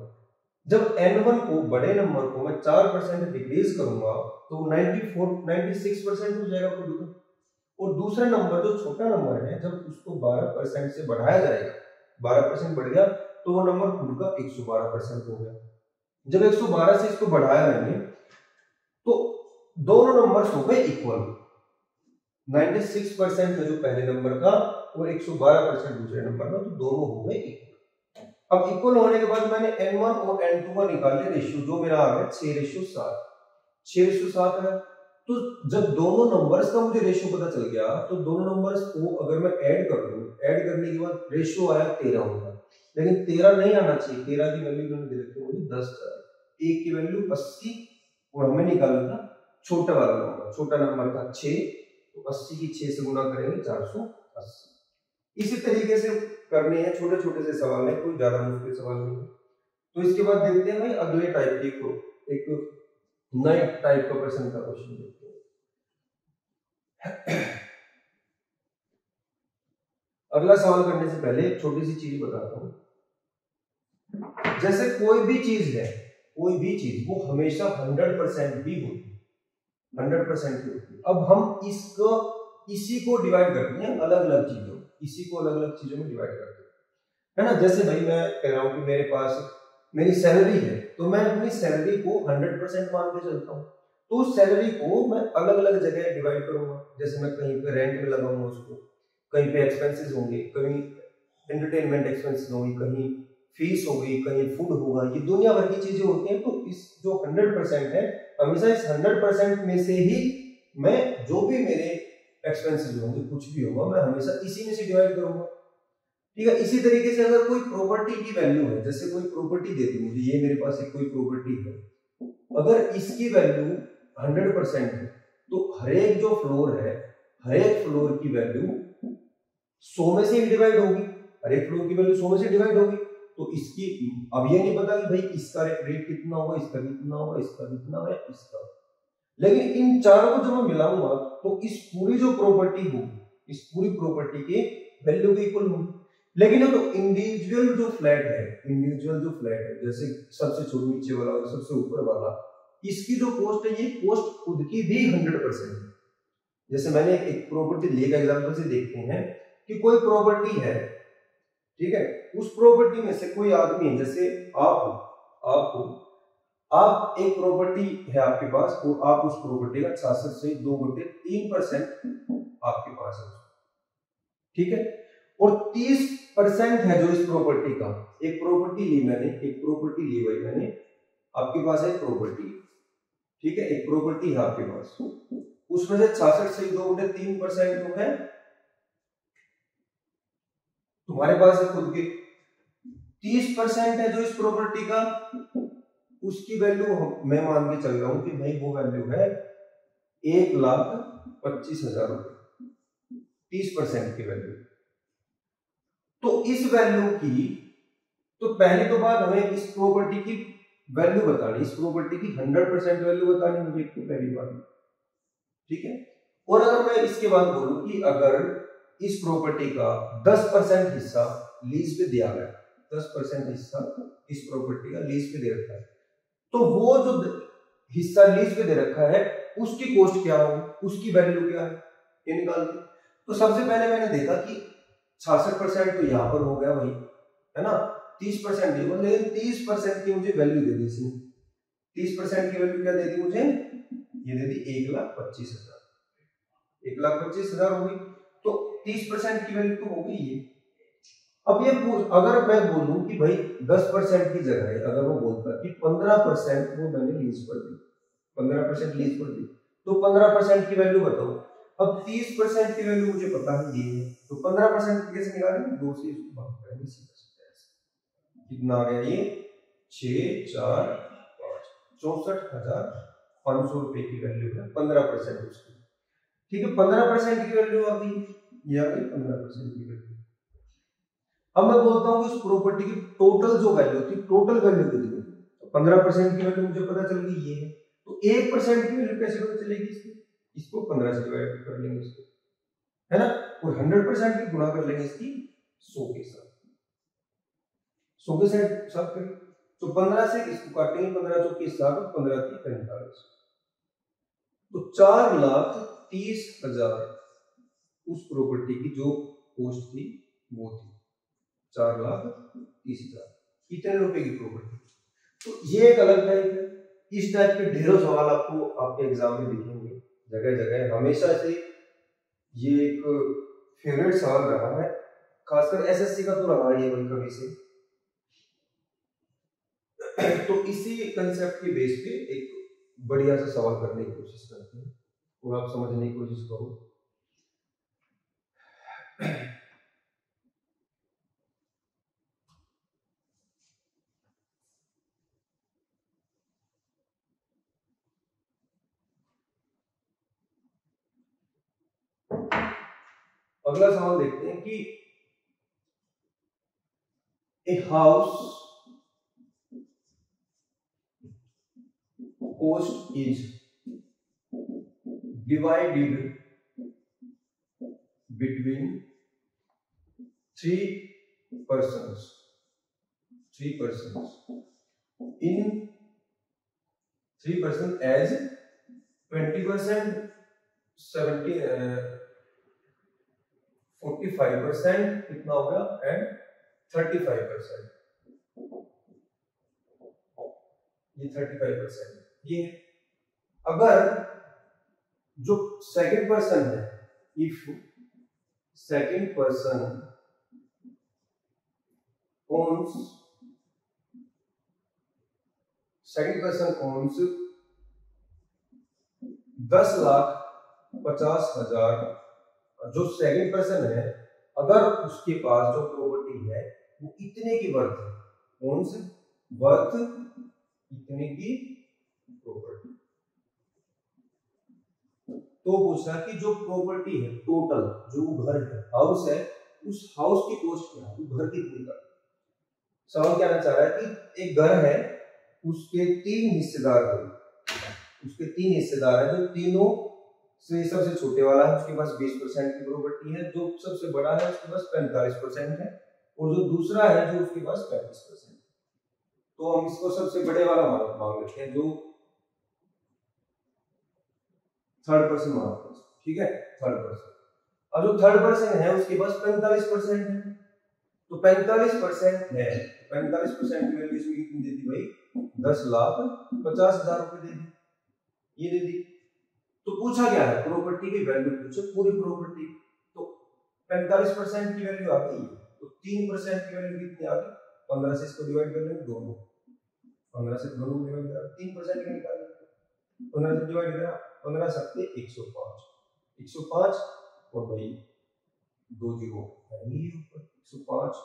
S1: जब n1 को बड़े नंबर को मैं 4% डिक्रीज करूंगा तो 96% हो जाएगा खुद का, और दूसरा नंबर जो छोटा नंबर है जब उसको 12% से बढ़ाया जाएगा, 12% बढ़ गया तो वो नंबर खुद का 112% हो गया। जब 112 से इसको बढ़ाया मैंने तो दोनों नंबर्स हो गए इक्वल, 96% है जो पहले नंबर का और 112% दूसरे नंबर का, तो दोनों हो गए इक्वल। अब इक्वल होने के बाद मैंने n1 और n2 का निकाल लिया रेशियो, जो मेरा आ गया 6:7, 6:7 है। तो जब दोनों नंबर्स का मुझे रेशियो पता चल गया तो दोनों नंबर्स को अगर मैं ऐड कर दूं, ऐड करने के बाद रेशियो आया 13 होगा, लेकिन 13 नहीं आना चाहिए। 13 की वैल्यू इन्होंने दे रखी है मुझे 10 4, एक की वैल्यू 80 और हमें निकालना था छोटा वाला नंबर। छोटा नंबर था 6, तो 80 की 6 से गुणा करेंगे 480। इसी तरीके से करने हैं, छोटे छोटे से सवाल है, कोई ज्यादा मुश्किल सवाल नहीं है। तो इसके बाद देखते हैं भाई अगले टाइप की को, एक नए टाइप का प्रश्न का क्वेश्चन देखते हैं। अगला सवाल करने से पहले एक छोटी सी चीज बताता हूं। जैसे कोई भी चीज है, कोई भी चीज वो हमेशा 100% भी होती है, 100% ही होती है। अब हम इसी को डिवाइड करते हैं अलग अलग चीजों, इसी को अलग अलग चीजों में डिवाइड करते हैं, है ना। जैसे भाई मैं कह रहा हूं कि मेरे पास मेरी सैलरी है, तो मैं अपनी सैलरी को 100% मान के चलता हूँ। तो उस सैलरी को मैं अलग अलग जगह डिवाइड करूंगा। जैसे मैं कहीं पे रेंट में लगाऊंगा उसको, कहीं पे एक्सपेंसेस होंगे, कहीं एंटरटेनमेंट एक्सपेंसेस होंगे, कहीं फीस होगी, कहीं फूड होगा, ये दुनिया भर की चीजें होती हैं। तो इस जो 100% है, हमेशा इस 100% में से ही मैं जो भी मेरे एक्सपेंसेस होंगे, कुछ भी होगा, मैं हमेशा इसी में से डिवाइड करूंगा। ठीक है। इसी तरीके से अगर कोई प्रॉपर्टी की वैल्यू है, जैसे कोई प्रॉपर्टी दे दी मुझे, ये मेरे पास एक कोई प्रॉपर्टी है, अगर इसकी वैल्यू 100% है, तो हर एक जो फ्लोर है, हर एक फ्लोर की वैल्यू 100 में से डिवाइड होगी। हर एक फ्लोर की वैल्यू 100 में से डिवाइड होगी। तो इसकी अब ये नहीं पता कि भाई इसका रेट कितना होगा, इसका कितना होगा, इसका कितना है, इसका। लेकिन इन चारों को जब मैं मिलाऊंगा तो इस पूरी जो प्रॉपर्टी होगी, इस पूरी प्रॉपर्टी की वैल्यू के इक्वल होगी। लेकिन अब इंडिविजुअल जो फ्लैट है, इंडिविजुअल जो फ्लैट है, जैसे सबसे छोटे नीचे वाला और सबसे ऊपर वाला, इसकी जो कॉस्ट है, ये कॉस्ट खुद की भी 100% है। जैसे मैंने एक प्रॉपर्टी लिया एग्जांपल से देखते हैं कि कोई प्रॉपर्टी है, ठीक है, उस प्रॉपर्टी में से कोई आदमी है, जैसे आप एक प्रॉपर्टी है आपके पास, और आप उस प्रॉपर्टी का 66 से 2/3% आपके पास है, ठीक है। और 30% है जो इस प्रॉपर्टी का, एक प्रॉपर्टी ली मैंने, एक प्रॉपर्टी ली भाई मैंने, आपके पास है प्रॉपर्टी, ठीक है, एक प्रॉपर्टी है आपके पास, उसमें से 66 से 2/3% जो है तुम्हारे पास है खुद के। 30% है जो इस प्रॉपर्टी का, उसकी वैल्यू मैं मान के चल रहा हूं कि भाई वो वैल्यू है 1,25,000 रुपए, 30% की वैल्यू। तो इस वैल्यू की, तो पहली तो बात हमें इस प्रॉपर्टी की वैल्यू बतानी, इस प्रॉपर्टी की 100% वैल्यू बतानी मुझे, तो पहली बात, ठीक है। और अगर मैं इसके बाद बोलूं कि अगर इस प्रॉपर्टी का 10% हिस्सा लीज पे दिया गया, 10% हिस्सा इस प्रॉपर्टी का लीज पे दे रखा है, तो वो जो हिस्सा लीज पे दे रखा है उसकी कॉस्ट क्या होगी, उसकी वैल्यू क्या है, ये निकालते। तो सबसे पहले मैंने देखा कि 66% तो यहाँ पर हो गया भाई, है ना, 30% नहीं, लेकिन 30% की मुझे वैल्यू दे दी इसने। 30% की वैल्यू क्या दे दी मुझे, ये दे दी 1,25,000, 1,25,000 होगी। तो 30% की वैल्यू तो हो गई ये। अब ये अगर मैं बोलूं कि भाई 10% की जगह अगर वो बोलता कि 15% वो मैंने लीज पर दी, 15% लीज पर दी, तो 15% की वैल्यू बताओ। अब 30% की वैल्यू मुझे पता है ये है, तो 15% कैसे निकालेंगे, 2 से इसको भाग करेंगे, सीधा कितना आ गया ये 6 4 5, 64,500 रुपए की वैल्यू है 15% उसकी, ठीक है। 15% की वैल्यू आ गई, ये आ गई 15% की वैल्यू। अब मैं बोलता हूँ कि उस प्रॉपर्टी की टोटल जो वैल्यू थी, टोटल वैल्यू कितनी, तो 15% की वैल्यू मुझे पता चल गई ये है। तो 1% की वैल्यू कैसे पता चलेगी इसकी, इसको 15 से डिवाइड कर लेंगे इसको, है ना, और 100% की गुणा कर लेंगे इसकी 100 के साथ, 100 के साथ करेंगे, तो 15 से इसको काटेंगे, 15 चौके 7, 15 की 45, तो 4,30,000 उस प्रॉपर्टी की जो कॉस्ट थी वो थी 4,30,000, कितने रुपए की प्रॉपर्टी। तो ये एक अलग टाइप है। इस टाइप के ढेरों सवाल आपको आपके एग्जाम में दिखेंगे जगह जगह, हमेशा से ये एक फेवरेट सवाल रहा है, खासकर एसएससी का तो रहा है ये कभी से। तो इसी कंसेप्ट के बेस पे एक बढ़िया सा सवाल करने की कोशिश करते हैं और आप समझने की कोशिश करो। अगला सवाल देखते हैं कि a house cost is divided between three persons in 3% as 20%, 70 45% कितना हो गया एंड 35%, ये 35% ये। अगर जो सेकंड पर्सन है, इफ सेकंड पर्सन owns 10,50,000, जो सेकंड पर्सन है अगर उसके पास जो प्रॉपर्टी है वो इतने की वर्थ है, ओन्स वर्थ इतने की प्रॉपर्टी, तो पूछा कि जो प्रॉपर्टी है टोटल, जो घर है, हाउस है, उस हाउस की कॉस्ट क्या है, वो घर कितने का। सवाल कहना चाह रहा है कि एक घर है, उसके 3 हिस्सेदार हैं, उसके 3 हिस्सेदार हैं, जो तीनों से सबसे छोटे वाला है उसके पास 20% की प्रॉपर्टी है, जो सबसे बड़ा है उसके पास 45% है, और जो दूसरा है जो उसके पास 35%। तो हम इसको सबसे बड़े वाला मान लेते हैं, जो थर्ड पर्सन मानते हैं, ठीक है, थर्ड पर्सन। अब जो थर्ड पर्सन है उसके पास 45% है, तो 45% है, 45% की वैल्यू इसमें कितनी देती भाई, 10,50,000 रुपए दे दी, ये दे दी। तो पूछा क्या है, प्रॉपर्टी की वैल्यू पूछे, पूरी प्रॉपर्टी, तो 45% की वैल्यू आ गई, तो 3% की वैल्यू कितनी आ गई, 15 से इसको डिवाइड कर लेंगे, दोनों 15 से दोनों डिवाइड करा, 3% का निकाल, 15 से डिवाइड करा, 15 सत्ते 105 और भाई 2 जीरो है नहीं ऊपर, 105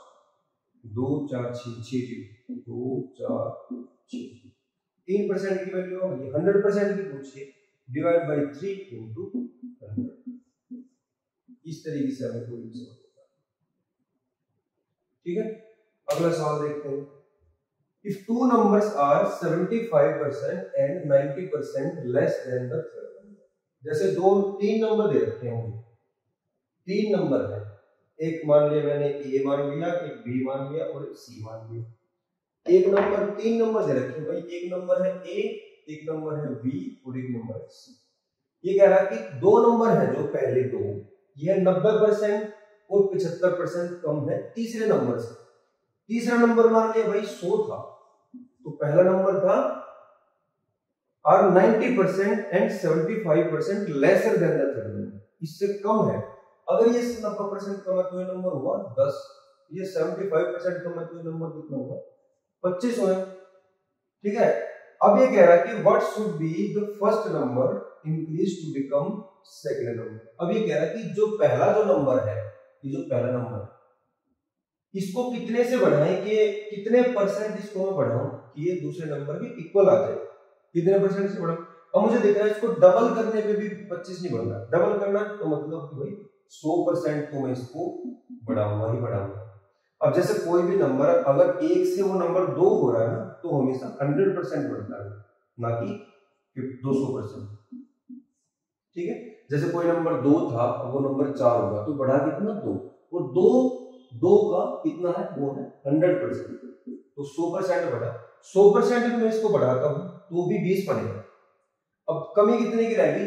S1: 2 4 6 जीरो 2 4 6, 3% की वैल्यू हो गई, 100% की पूछिए, डिवाइड बाय 3 into 100, इस तरीके से हमें कोई भी सवाल होगा, ठीक है। अगला सवाल देखते हैं, if two numbers are 75% and 90% less than the third number, जैसे 3 नंबर दे रखे हैं, 3 नंबर है, एक मान लिया मैंने ए मान लिया, एक बी मान लिया और एक सी मान लिया। एक नंबर 3 नंबर दे रखे हैं भाई, एक नंबर है ए, एक नंबर है बी और एक नंबर है सी। ये कह रहा है कि 2 नंबर है जो पहले 2, ये 90% और 75% कम है तीसरे नंबर से। तीसरा नंबर मान लिया भाई 100 था, तो पहला नंबर था और 90% and 75% lesser than the third number, इससे कम है। अगर ये 90% कम है तो ये नंबर हुआ 10, ये 75% कम है तो ये नंबर कितना हुआ 25 हुआ, ठीक है। अब ये कह रहा है कि what should be the first number increase to become second number. अब ये कह रहा है कि जो पहला जो नंबर है, ये जो पहला नंबर है, इसको कितने से बढ़ाएं, कि कितने परसेंट इसको मैं बढ़ाऊं कि ये दूसरे नंबर के इक्वल आ जाए, कितने परसेंट से बढ़ाऊं। अब मुझे दिख रहा है इसको डबल करने पे भी 25 नहीं बढ़ रहा, डबल करना तो मतलब कि भाई 100% तो मैं इसको बढ़ाऊंगा ही बढ़ाऊंगा। अब जैसे कोई भी नंबर अगर 1 से वो नंबर 2 हो रहा है ना, तो हमेशा 100% बढ़ता है, ना कि 200%, ठीक है। जैसे कोई नंबर 2 था, वो नंबर 4 होगा, तो बढ़ा कितना 2, और 2 का कितना है, वो है 100%, तो 100% बढ़ा, 100% में इसको बढ़ाता हूं तो भी 20 बनेगा। अब कमी कितने की रहेगी,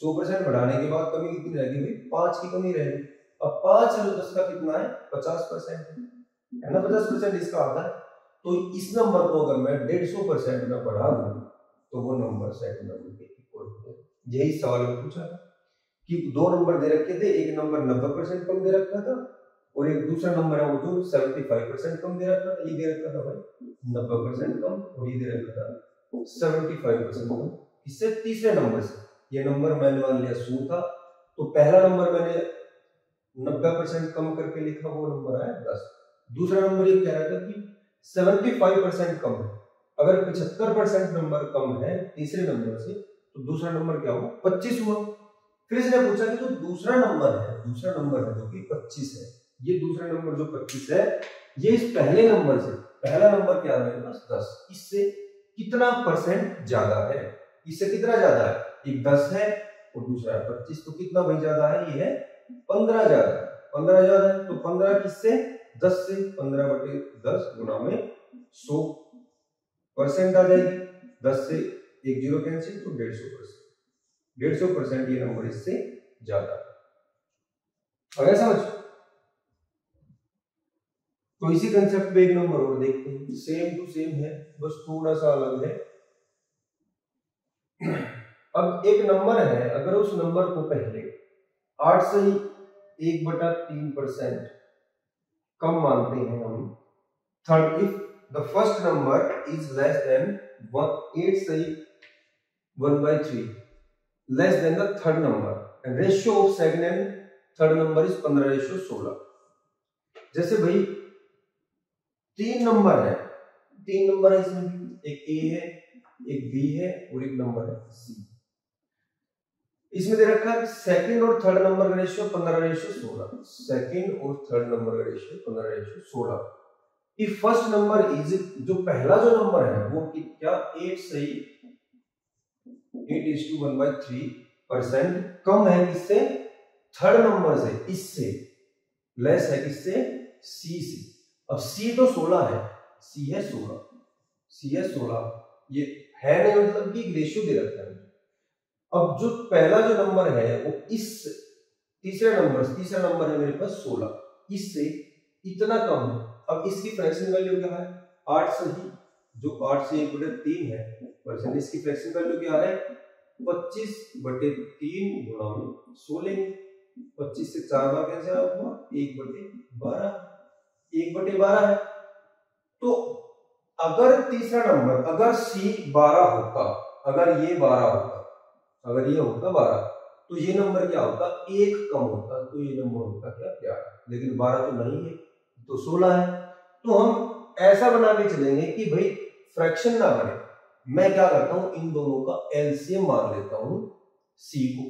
S1: 100% बढ़ाने के बाद कमी कितनी रहेगी भाई, 5 की कमी रहेगी। अब 5 और 10 का कितना है, 50% है ना, 50% इसका आधा है। तो इस नंबर को अगर मैं 150% में बढ़ा दूं तो वो नंबर सेकंड नंबर के इक्वल हो जाएगा। यही सवाल में पूछा था कि 2 नंबर दे रखे थे, एक नंबर 90% कम दे रखा था और एक दूसरा नंबर है वो जो 75% कम दे रखा था, ये दे रखा था भाई 90% कम और ये दे रखा था 75% कम। इससे तीसरे नंबर से, ये नंबर मैंने मान लिया 100 था, तो पहला नंबर मैंने 90% कम करके लिखा, वो नंबर आया 10। दूसरा नंबर ये कह रहा था कि 75% कम है, अगर 75% नंबर कम है तीसरे नंबर से, तो दूसरा नंबर क्या हुआ 25 हुआ। फिर इसने पूछा कि जो दूसरा नंबर है जो कि 25 है, ये दूसरा नंबर जो 25 है, ये इस पहले नंबर से, पहला नंबर क्या है मेरे पास 10, इससे कितना परसेंट ज्यादा है, इससे कितना ज्यादा है, एक 10 है और दूसरा है 25, तो कितना भाई ज्यादा है, ये है 15 ज्यादा है, 15 ज्यादा है, तो 15 किससे, 10 से, 15/10 गुना में 100% आ जाएगी, 10 से एक जीरो कैंसिल, तो 150%, 150% ये नंबर इससे ज्यादा है। अगर समझ, तो इसी कंसेप्ट पे एक नंबर और देखते हैं, सेम टू सेम है, बस थोड़ा सा अलग है। अब एक नंबर है, अगर उस नंबर को पहले 8 से 1/3% कम मानते हैं हम, third, if the first number is less than 8 से 1/3 less than the third number, and ratio of second and third number is 15:16। जैसे भाई 3 नंबर है, 3 नंबर है इसमें, एक ए है, एक बी है और एक नंबर है सी। इसमें दे रखा है सेकंड और थर्ड नंबर का रेशियो 15:16, सेकंड और थर्ड नंबर का ratio 15:16। If first number is, जो पहला जो नंबर है वो क्या 8 से 8:1/3% कम है किससे, थर्ड नंबर से, इससे लेस है किससे, सी से। अब सी तो 16 है, सी है 16, ये है नहीं मतलब कि रेशियो दे रखा है। अब जो पहला जो नंबर है वो इस तीसरा नंबर है मेरे पास 16, इससे इतना कम है। अब इसकी फ्रैक्शन वैल्यू क्या है, 8 से ही, जो 8 से 1/3 है परसेंट, इसकी फ्रैक्शन वैल्यू क्या है, 25/3 गुणा में 16, 25 से 4 बार कैंसिल हुआ, 1/12, 1/12 है। तो अगर तीसरा नंबर, अगर सी 12 होता, अगर ये 12 होता, अगर ये होता 12, तो ये नंबर क्या होता, 1 कम होता, तो ये नंबर होता क्या 11, लेकिन 12 तो नहीं है, तो 16 है। तो हम ऐसा बना के चलेंगे कि भाई फ्रैक्शन ना बने, मैं क्या करता हूं, इन दोनों का एलसीएम मान लेता हूं सी को।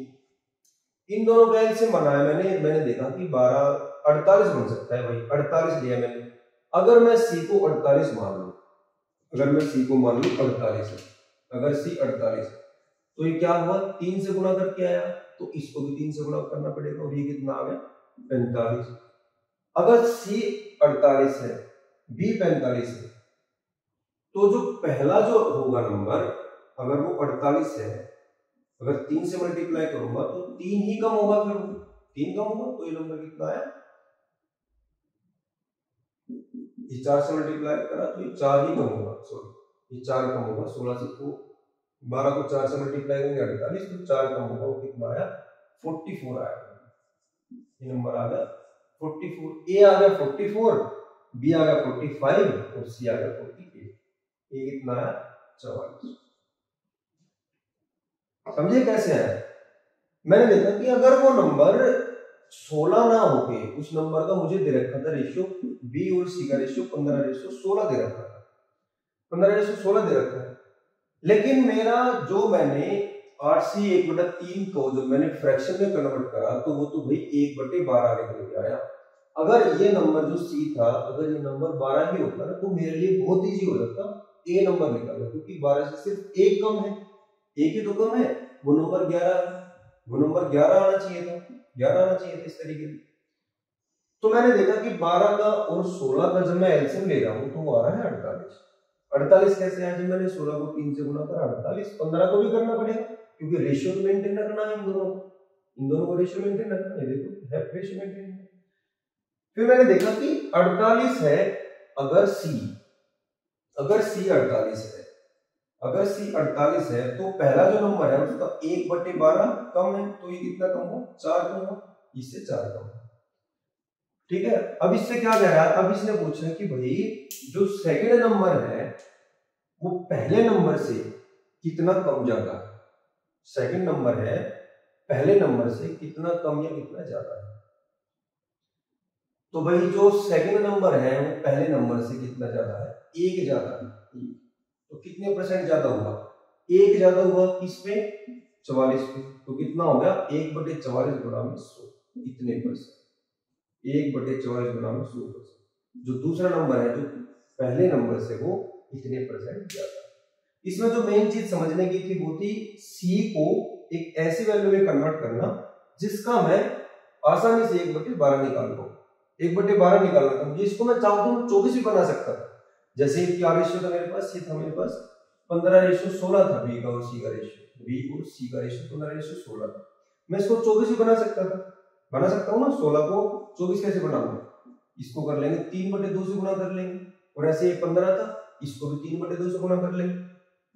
S1: इन दोनों का एलसीएम बनाया मैंने देखा कि 12 48 बन सकता है भाई, 48 लिया मैंने। अगर मैं सी को 48 मान लूं, अगर मैं सी को मान लूं 48 है, अगर सी 48 है, तो ये क्या हुआ, 3 से गुणा करके आया, तो इसको भी 3 से गुणा करना पड़ेगा, और ये कितना आ गया 45। अगर सी 48 है, बी 45 है, तो जो पहला जो होगा नंबर, अगर वो 48 है, अगर 3 से मल्टीप्लाई करूंगा तो 3 ही कम होगा, फिर 3 कम होगा, तो ये नंबर कितना है, ये 4 से मल्टीप्लाई करा तो ये 4 ही कम होगा, सॉरी ये 4 कम होगा, 16 से, तो 12 को 4 से मल्टीप्लाई करेंगे 48, तो 4 कम होगा, वो कितना आया 44 आया, ये नंबर आ गया 44। ए आ गया 44, बी आ गया 45 और सी आ गया 48, ये कितना है 44। समझे कैसे है, मैंने देखा कि अगर वो नंबर 16 ना होके, उस नंबर का मुझे दे रखा था रेशियो, बी और सी का रेशियो 15:16 दे रखा था, 15:16 दे रखा है, लेकिन मेरा जो मैंने 8 से 1/3 को जो मैंने फ्रैक्शन में कन्वर्ट करा, तो वो तो भाई 1/12 निकल के आया। अगर ये नंबर जो सी था, अगर ये नंबर 12 ही होता ना, तो मेरे लिए बहुत इजी हो जाता ए नंबर निकालना, क्योंकि 12 से सिर्फ एक कम है, एक ही तो कम है, वो नंबर 11 है, वो नंबर 11 आना चाहिए था, 11 आना चाहिए था इस तरीके से। तो मैंने देखा कि 12 का और 16 का जब मैं एलसीएम ले रहा हूं, तो वो आ रहा है 48। 48 कैसे आया, जब मैंने 16 को 3 से गुणा करा 48, 15 को भी करना पड़ेगा, क्योंकि रेशियो तो मेंटेन रखना है इन दोनों को रेशियो मेंटेन रखना है, देखो है रेशियो मेंटेन। फिर मैंने देखा कि 48 है, अगर सी 48 है, अगर सी 48 है, तो पहला जो नंबर है उसका 1/12 कम है, तो ये कितना कम हो, 4 कम हो, इससे 4 कम हो, ठीक है। अब इससे क्या कह रहा है, अब इसने पूछा है कि भाई जो सेकंड नंबर है वो पहले नंबर से कितना कम ज्यादा है, सेकंड नंबर है पहले नंबर से कितना कम या कितना ज्यादा है। तो भाई जो सेकंड नंबर है वो पहले नंबर से कितना ज्यादा है, 1 ज्यादा है, तो कितने परसेंट ज्यादा हुआ, 1 ज्यादा हुआ, किस पे 44 पे, तो कितना हो गया 1/44 गुणा में 100, इतने परसेंट, 1/44 गुणा में 100%। जो दूसरा नंबर है, जो पहले नंबर से, वो इतने परसेंट ज्यादा। इसमें जो मेन चीज समझने की थी वो थी सी को एक ऐसी वैल्यू में कन्वर्ट करना जिसका मैं आसानी से 1/12 निकाल पाऊं। 1/12 निकालना था मुझे, इसको मैं चाहूं तो 24 भी बना सकता था। जैसे क्या रेशियो था मेरे पास, ये था मेरे पास 15:16 था बी का और सी का रेशियो, बी और सी का रेशियो 15:16 था। मैं इसको 24 भी बना सकता था, बना सकता हूँ ना। 16 को 24 कैसे बनाऊंगा, इसको कर लेंगे 3/2 से गुणा कर लेंगे, और ऐसे ये 15 था, इसको भी 3/2 से गुणा कर लेंगे।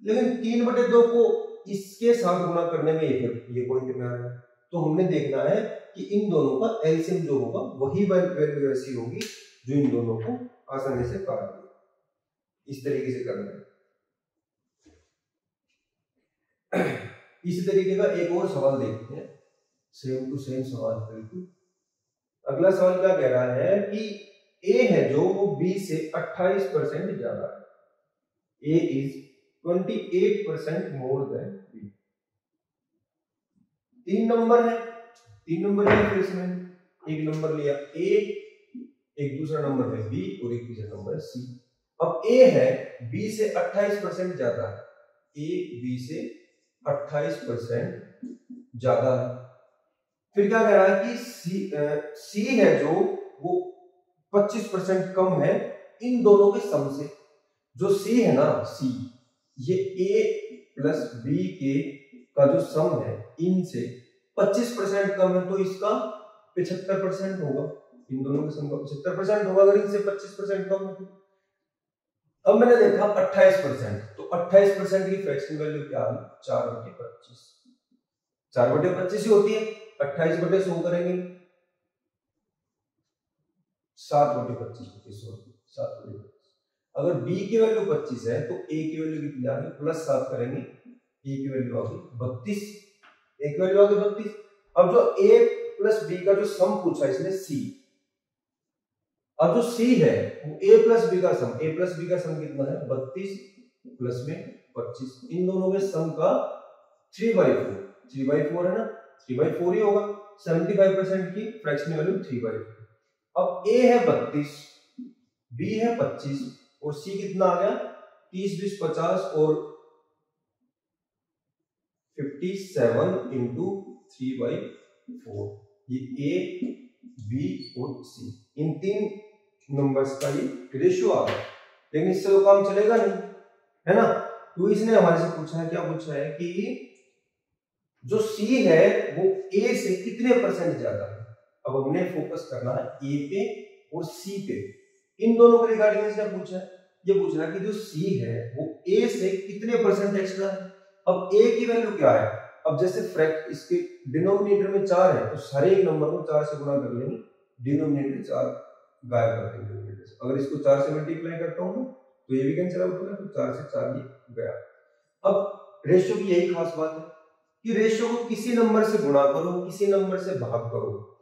S1: लेकिन 3/2 को इसके साथ गुणा करने में ये पॉइंट में आ रहा है, तो हमने देखना है कि इन दोनों का एलसीएम जो होगा वही वैल्यू ऐसी होगी जो इन दोनों को आसानी से काट दे। इस तरीके से करना है। इसी तरीके का एक और सवाल देखते हैं, सेम टू सेम सवाल बिल्कुल। अगला सवाल क्या कह रहा है कि ए है जो वो बी से 28% ज्यादा है। A is 28% more than B. 3 number है, 3 नंबर लिया, फिर इसमें एक नंबर लिया ए, एक दूसरा नंबर है बी और एक तीसरा नंबर है सी। अब ए है बी से 28% ज्यादा है, ए बी से 28% ज्यादा है। फिर क्या कह रहा है कि सी है जो वो 25% कम है इन दोनों के सम से। जो सी है ना, सी, ये ए प्लस बी के का जो सम है इनसे 25% कम है, तो इसका 75% होगा। इन दोनों के सम का 75% होगा अगर इनसे 25% कम है। अब मैंने देखा 28%, तो 28% की फ्रैक्शन वैल्यू क्या है, 4/25। 4/25 ही होती है, 28/100 करेंगे 7/25, 7/25। अगर b की वैल्यू 25 है तो a की वैल्यू कितनी आ गई, +7 करेंगे, a की वैल्यू आ गई 32, a की वैल्यू आ गई 32। अब जो a प्लस b का जो सम पूछा इसने c, अब जो c है वो a प्लस b का सम, a प्लस b का सम कितना है 32 प्लस में 25, इन दोनों के सम का 3/4, 3/4 है ना, 3/4 ही होगा। 75% की फ्रैक्शन वैल्यू 3/4। अब a है 32, b है 25 और c कितना आ गया 30, 20, 50 और 57 इंटू 3/4। ये a, b और c, इन 3 नंबर्स का ये रेशियो आ गया। लेकिन इससे तो काम चलेगा नहीं, है ना। तो इसने हमारे से पूछा है, क्या पूछा है कि जो c है वो a से कितने परसेंट ज्यादा है। अब हमने फोकस करना है a पे और c पे। इन दोनों के रिगार्डिंग इसने पूछा है, ये पूछ रहा है कि जो c है वो a से कितने परसेंट एक्स्ट्रा है। अब a की वैल्यू क्या है, अब जैसे इसके डिनोमिनेटर में 4 है तो हर एक नंबर को 4 से गुणा कर लेंगे, डिनोमिनेटर 4 गायब कर देंगे डिनोमिनेटर से। अगर इसको 4 से मल्टीप्लाई करता हूं तो ये भी कैंसिल आउट होगा, तो 4 से 4 ये गया। अब रेशियो की यही खास बात है कि रेशियो को किसी नंबर से गुणा करो, किसी नंबर से भाग करो,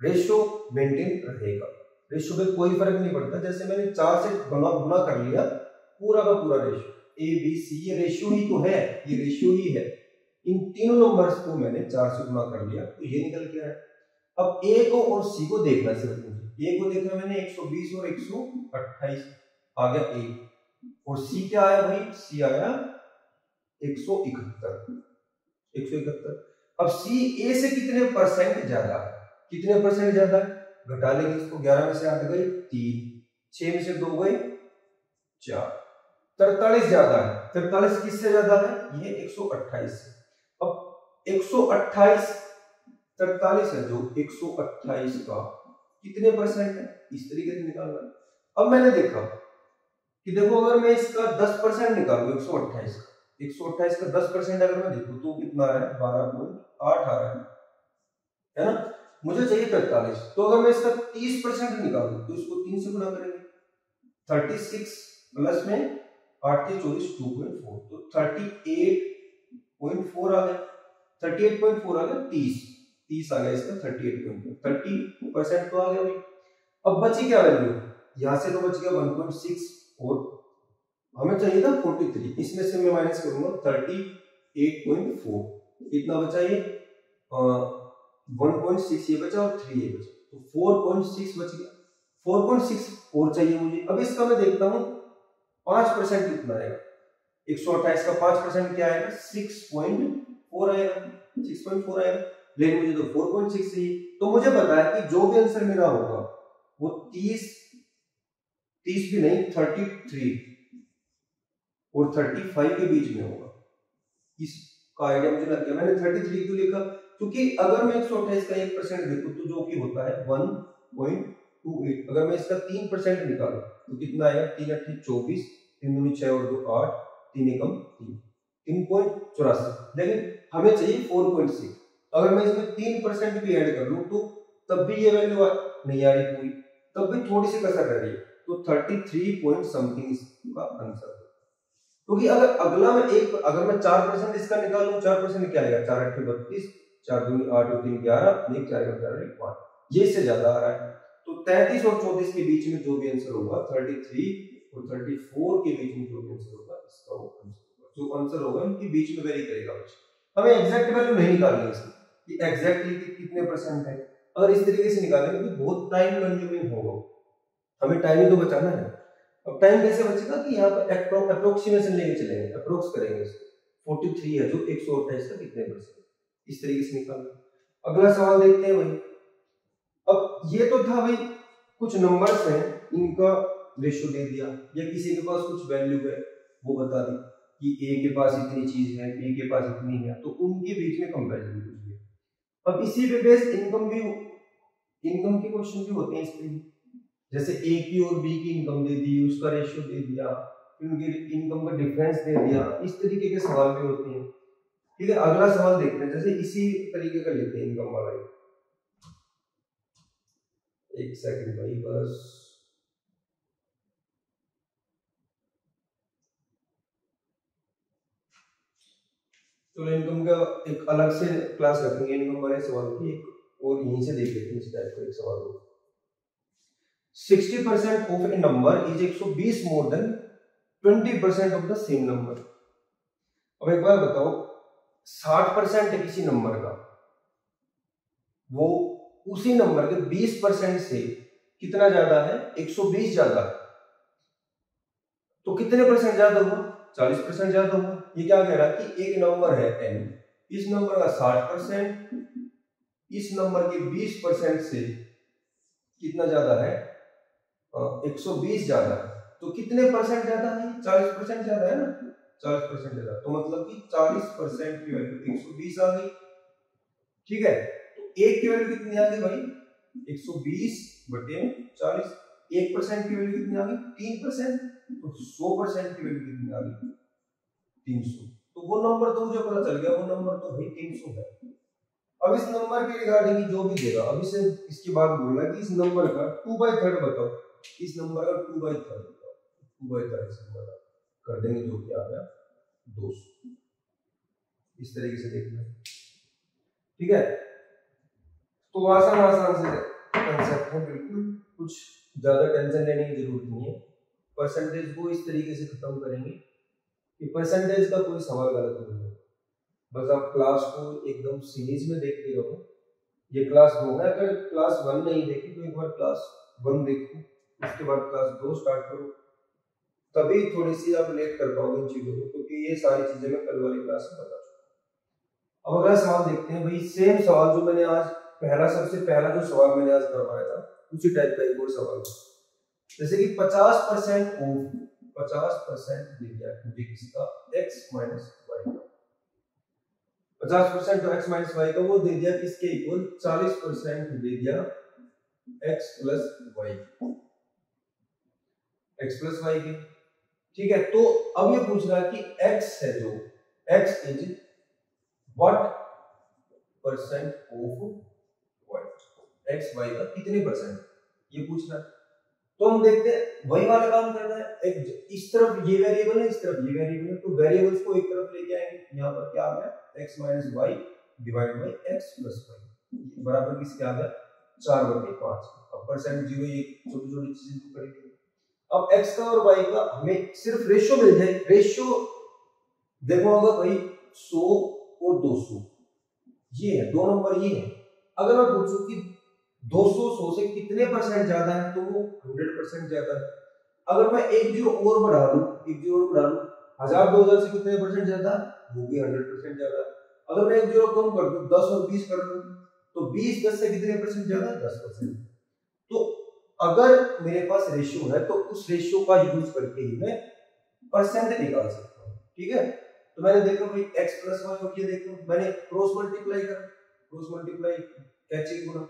S1: रेशियो मेंटेन रहेगा। रेशियो पे कोई फर्क नहीं पड़ता। जैसे मैंने 4 से गुणा कर लिया पूरा का पूरा रेशियो, ए बी सी, ये रेशियो ही तो है, ये रेशियो ही है। इन तीनों नंबर्स को मैंने 4 से गुणा कर लिया तो ये निकल के आया। अब ए को और सी को देखना सिर्फ मुझे, ए को देखा मैंने 120 और 128 आ गया ए, और सी क्या आया भाई, सी आया 171। अब सी ए से कितने परसेंट ज्यादा है, कितने परसेंट ज्यादा है, घटा लेंगे इसको, 11 में से 8 गए 3, 6 में से 2 गए 4, 43 ज्यादा है। 43 किससे ज्यादा है, ये 128 से। अब 128 43 है, जो 128 का कितने परसेंट है, इस तरीके से निकालना है। अब मैंने देखा कि देखो अगर मैं इसका 10% निकालूं, 128 का 10% अगर मैं देखूं तो कितना आ रहा है, 12.8 आ रहा है ना। मुझे चाहिए 43, तो अगर मैं इसका 30% निकालूं तो इसको 3 से गुणा करेंगे, 36 प्लस में 8 के 24, 2.4, तो 38.4 आ गया, 38.4 आ गया, 30 आ गया इसका, 38.4, 30% तो आ गया भाई। अब बची क्या वैल्यू, यहां से तो बच गया 1.6 और हमें चाहिए था 43, इसमें से मैं माइनस करूंगा 38.4, कितना बचा ये 1.6 ये बचा और 3 ये बचा, तो 4.6 बच गया। 4.6 और चाहिए मुझे। अब इसका मैं देखता हूँ 5% कितना आएगा। 128 का 5% क्या आएगा 6.4 आएगा, 6.4 आएगा, लेकिन मुझे तो 4.6 चाहिए। तो मुझे पता है कि जो भी आंसर मेरा होगा वो 30 भी नहीं 33 और 35 के बीच में होगा। इसका आइडिया मुझे लग गया। मैंने 33 क्यों लिखा, क्योंकि अगर मैं 128 का 1% देखूं तो जो कि होता है 1.28, अगर मैं इसका 3% निकालूं तो कितना आएगा 3 8 24, 3 दूनी 6 और 2 8, 3 एकम 3, 3.84। लेकिन हमें चाहिए 4.6। अगर मैं इसमें 3% भी ऐड कर लूं तो तब भी ये वैल्यू नहीं आ रही पूरी, तब भी थोड़ी सी कसर रह रही है, तो 33 पॉइंट समथिंग इसका आंसर है। क्योंकि अगर मैं 4% इसका निकालूं, 4% क्या आएगा 4 8 32, 4 दूनी 8 और 3 11, 1 4 4 5, ये इससे ज्यादा आ रहा है। तो 33 और 34 के बीच में जो भी आंसर होगा, 33 और 34 के बीच में जो भी आंसर होगा, इसका वो आंसर होगा। जो आंसर होगा इनके बीच में वेरी करेगा बच्चे। हमें एग्जैक्ट वैल्यू नहीं निकालनी है कि एग्जैक्टली कितने परसेंट है। अगर इस तरीके से निकालेंगे तो बहुत टाइम कंज्यूमिंग होगा, हमें टाइम ही तो बचाना है। अब टाइम कैसे बचेगा कि यहाँ पर अप्रोक्सीमेशन लेके चलेंगे, अप्रोक्स करेंगे इसको। 43 है जो 128 का कितने परसेंट, इस तरीके से निकालना। अगला सवाल देखते हैं भाई। अब ये तो था भाई कुछ नंबर्स हैं, इनका रेशियो दे दिया, या किसी के पास कुछ वैल्यू है वो बता दी कि ए के पास इतनी चीज है, बी के पास इतनी है, तो उनके बीच में कंपैरिजन पूछ लिया। अब इसी पे बेस्ड इनकम के क्वेश्चन भी होते हैं इस पे, जैसे ए की और बी की इनकम दे दी, उसका रेशियो दे दिया, उनके इनकम का डिफरेंस दे दिया, इस तरीके के सवाल भी होते हैं। ठीक है, अगला सवाल देखते हैं, जैसे इसी तरीके का लेते हैं इनकम वाला। एक सेकंड भाई बस। तो इनकम का एक अलग से क्लास रखेंगे इनकम वाले सवाल की, एक और यहीं से देख लेते हैं इस टाइप का एक सवाल हो। 60% of A number is 120 more than 20% of the same number. अब एक बार बताओ, 60% है किसी नंबर का, वो उसी नंबर के 20% से कितना ज्यादा है 120 ज्यादा है, तो कितने परसेंट ज्यादा हुआ 40% ज्यादा हुआ। ये क्या कह रहा है कि एक नंबर है n, इस नंबर का 60% इस नंबर के 20% से कितना ज्यादा है 120 ज्यादा है, तो कितने परसेंट ज्यादा है 40% ज्यादा है ना, 40% ज्यादा, तो मतलब कि 40% की वैल्यू 120 आ गई। ठीक है, तो एक की वैल्यू कितनी आ गई भाई 120 बटे 40, 1% की वैल्यू कितनी आ गई 3%, तो 100% की वैल्यू कितनी आ गई 300। तो वो नंबर तो मुझे पता चल गया, वो नंबर तो भाई 300 है। अब इस नंबर के रिगार्डिंग जो भी देगा, अब इसे इसके बाद बोलना है कि इस नंबर का 2/3 बताओ, इस नंबर का 2/3 बताओ, 2/3 इस नंबर का कर देंगे जो कि आ गया 200। इस तरीके से देखना है। ठीक है, तो आसान से कंसेप्ट है, बिल्कुल कुछ ज्यादा टेंशन लेने की जरूरत नहीं है। परसेंटेज को इस तरीके से खत्म करेंगे कि परसेंटेज का कोई सवाल गलत नहीं है, बस आप क्लास को एकदम सीरीज में देखते रहो। ये क्लास 2 है, अगर क्लास 1 नहीं देखी तो एक बार क्लास 1 देखो, उसके बाद क्लास 2 स्टार्ट करो, तभी थोड़ी सी आप लेट कर पाओगे इन चीजों को, क्योंकि ये सारी चीजें मैं कल वाली क्लास में बता चुका। अब अगला सवाल देखते हैं भाई, सेम सवाल जो मैंने आज सबसे पहला जो सवाल मैंने आज करवाया था उसी टाइप का एक और सवाल, जैसे कि 50% ऑफ 50% दे दिया मुझे किसी का x माइनस वाई, 50% तो x माइनस वाई का वो दे दिया किसके इक्वल 40% दे दिया x plus Y, x plus Y के। ठीक है, तो अब ये पूछ रहा है कि x है जो x is what percent of Y, x y का कितने परसेंट ये पूछ रहा है। तो हम देखते हैं वही वाला काम करना है, एक इस तरफ ये वेरिएबल है, इस तरफ ये वेरिएबल है, तो वेरिएबल्स को एक तरफ लेके आएंगे। यहाँ पर क्या आ गया x minus Y divide by x plus Y बराबर किसके आ गया 4/5। अब परसेंट जीरो, ये छोटी छोटी चीजें तो करेंगे। अब x का और y का हमें सिर्फ रेशियो मिल जाए, रेशियो देखो होगा भाई 100 और 200, ये है 2 नंबर, ये है। अगर मैं पूछूं कि 200 100 से कितने परसेंट ज्यादा है, तो वो 100% ज्यादा है। अगर मैं एक जीरो और बढ़ा लूं, 1000 2000 से कितने परसेंट ज्यादा, वो भी 100% ज्यादा। अगर मैं एक जीरो कम कर दूं, 10 और 20 कर दूं, तो 20 10 से कितने परसेंट ज्यादा, 10%। तो अगर मेरे पास रेशियो है तो उस रेशियो का यूज करके ही मैं परसेंट निकाल सकता हूँ। ठीक है, तो मैंने देखा भाई x प्लस वाई, और ये देखो मैंने क्रॉस मल्टीप्लाई करा, क्रॉस मल्टीप्लाई कैचे गुणा,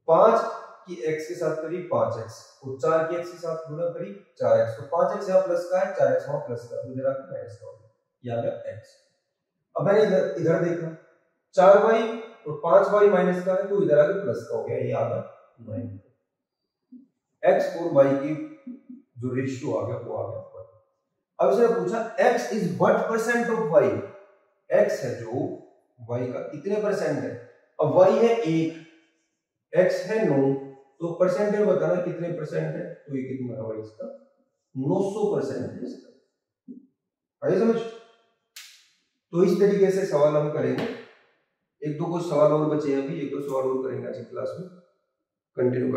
S1: 5 की x के साथ करी 5x, और 4 की x के साथ गुणा करी 4x, तो 5x यहाँ प्लस का है, 4x वहां प्लस का, तो इधर आके माइनस का हो गया, ये आ गया x। अब मैंने इधर देखा 4y और 5y माइनस का है, तो इधर आके प्लस का हो गया, ये आ गया 9। x और y की जो रेशियो आ गया वो आ गया। अब इसने पूछा x is what percent of y, x है जो y का कितने परसेंट है। अब y है 1, x है 9, तो परसेंट में बताना कितने परसेंट है, तो ये कितना है भाई इसका 900% है इसका। आइए समझ। तो इस तरीके से सवाल हम करेंगे। एक दो कुछ सवाल और बचे हैं अभी, एक दो सवाल और करेंगे आज की क्लास में, कंटिन्यू।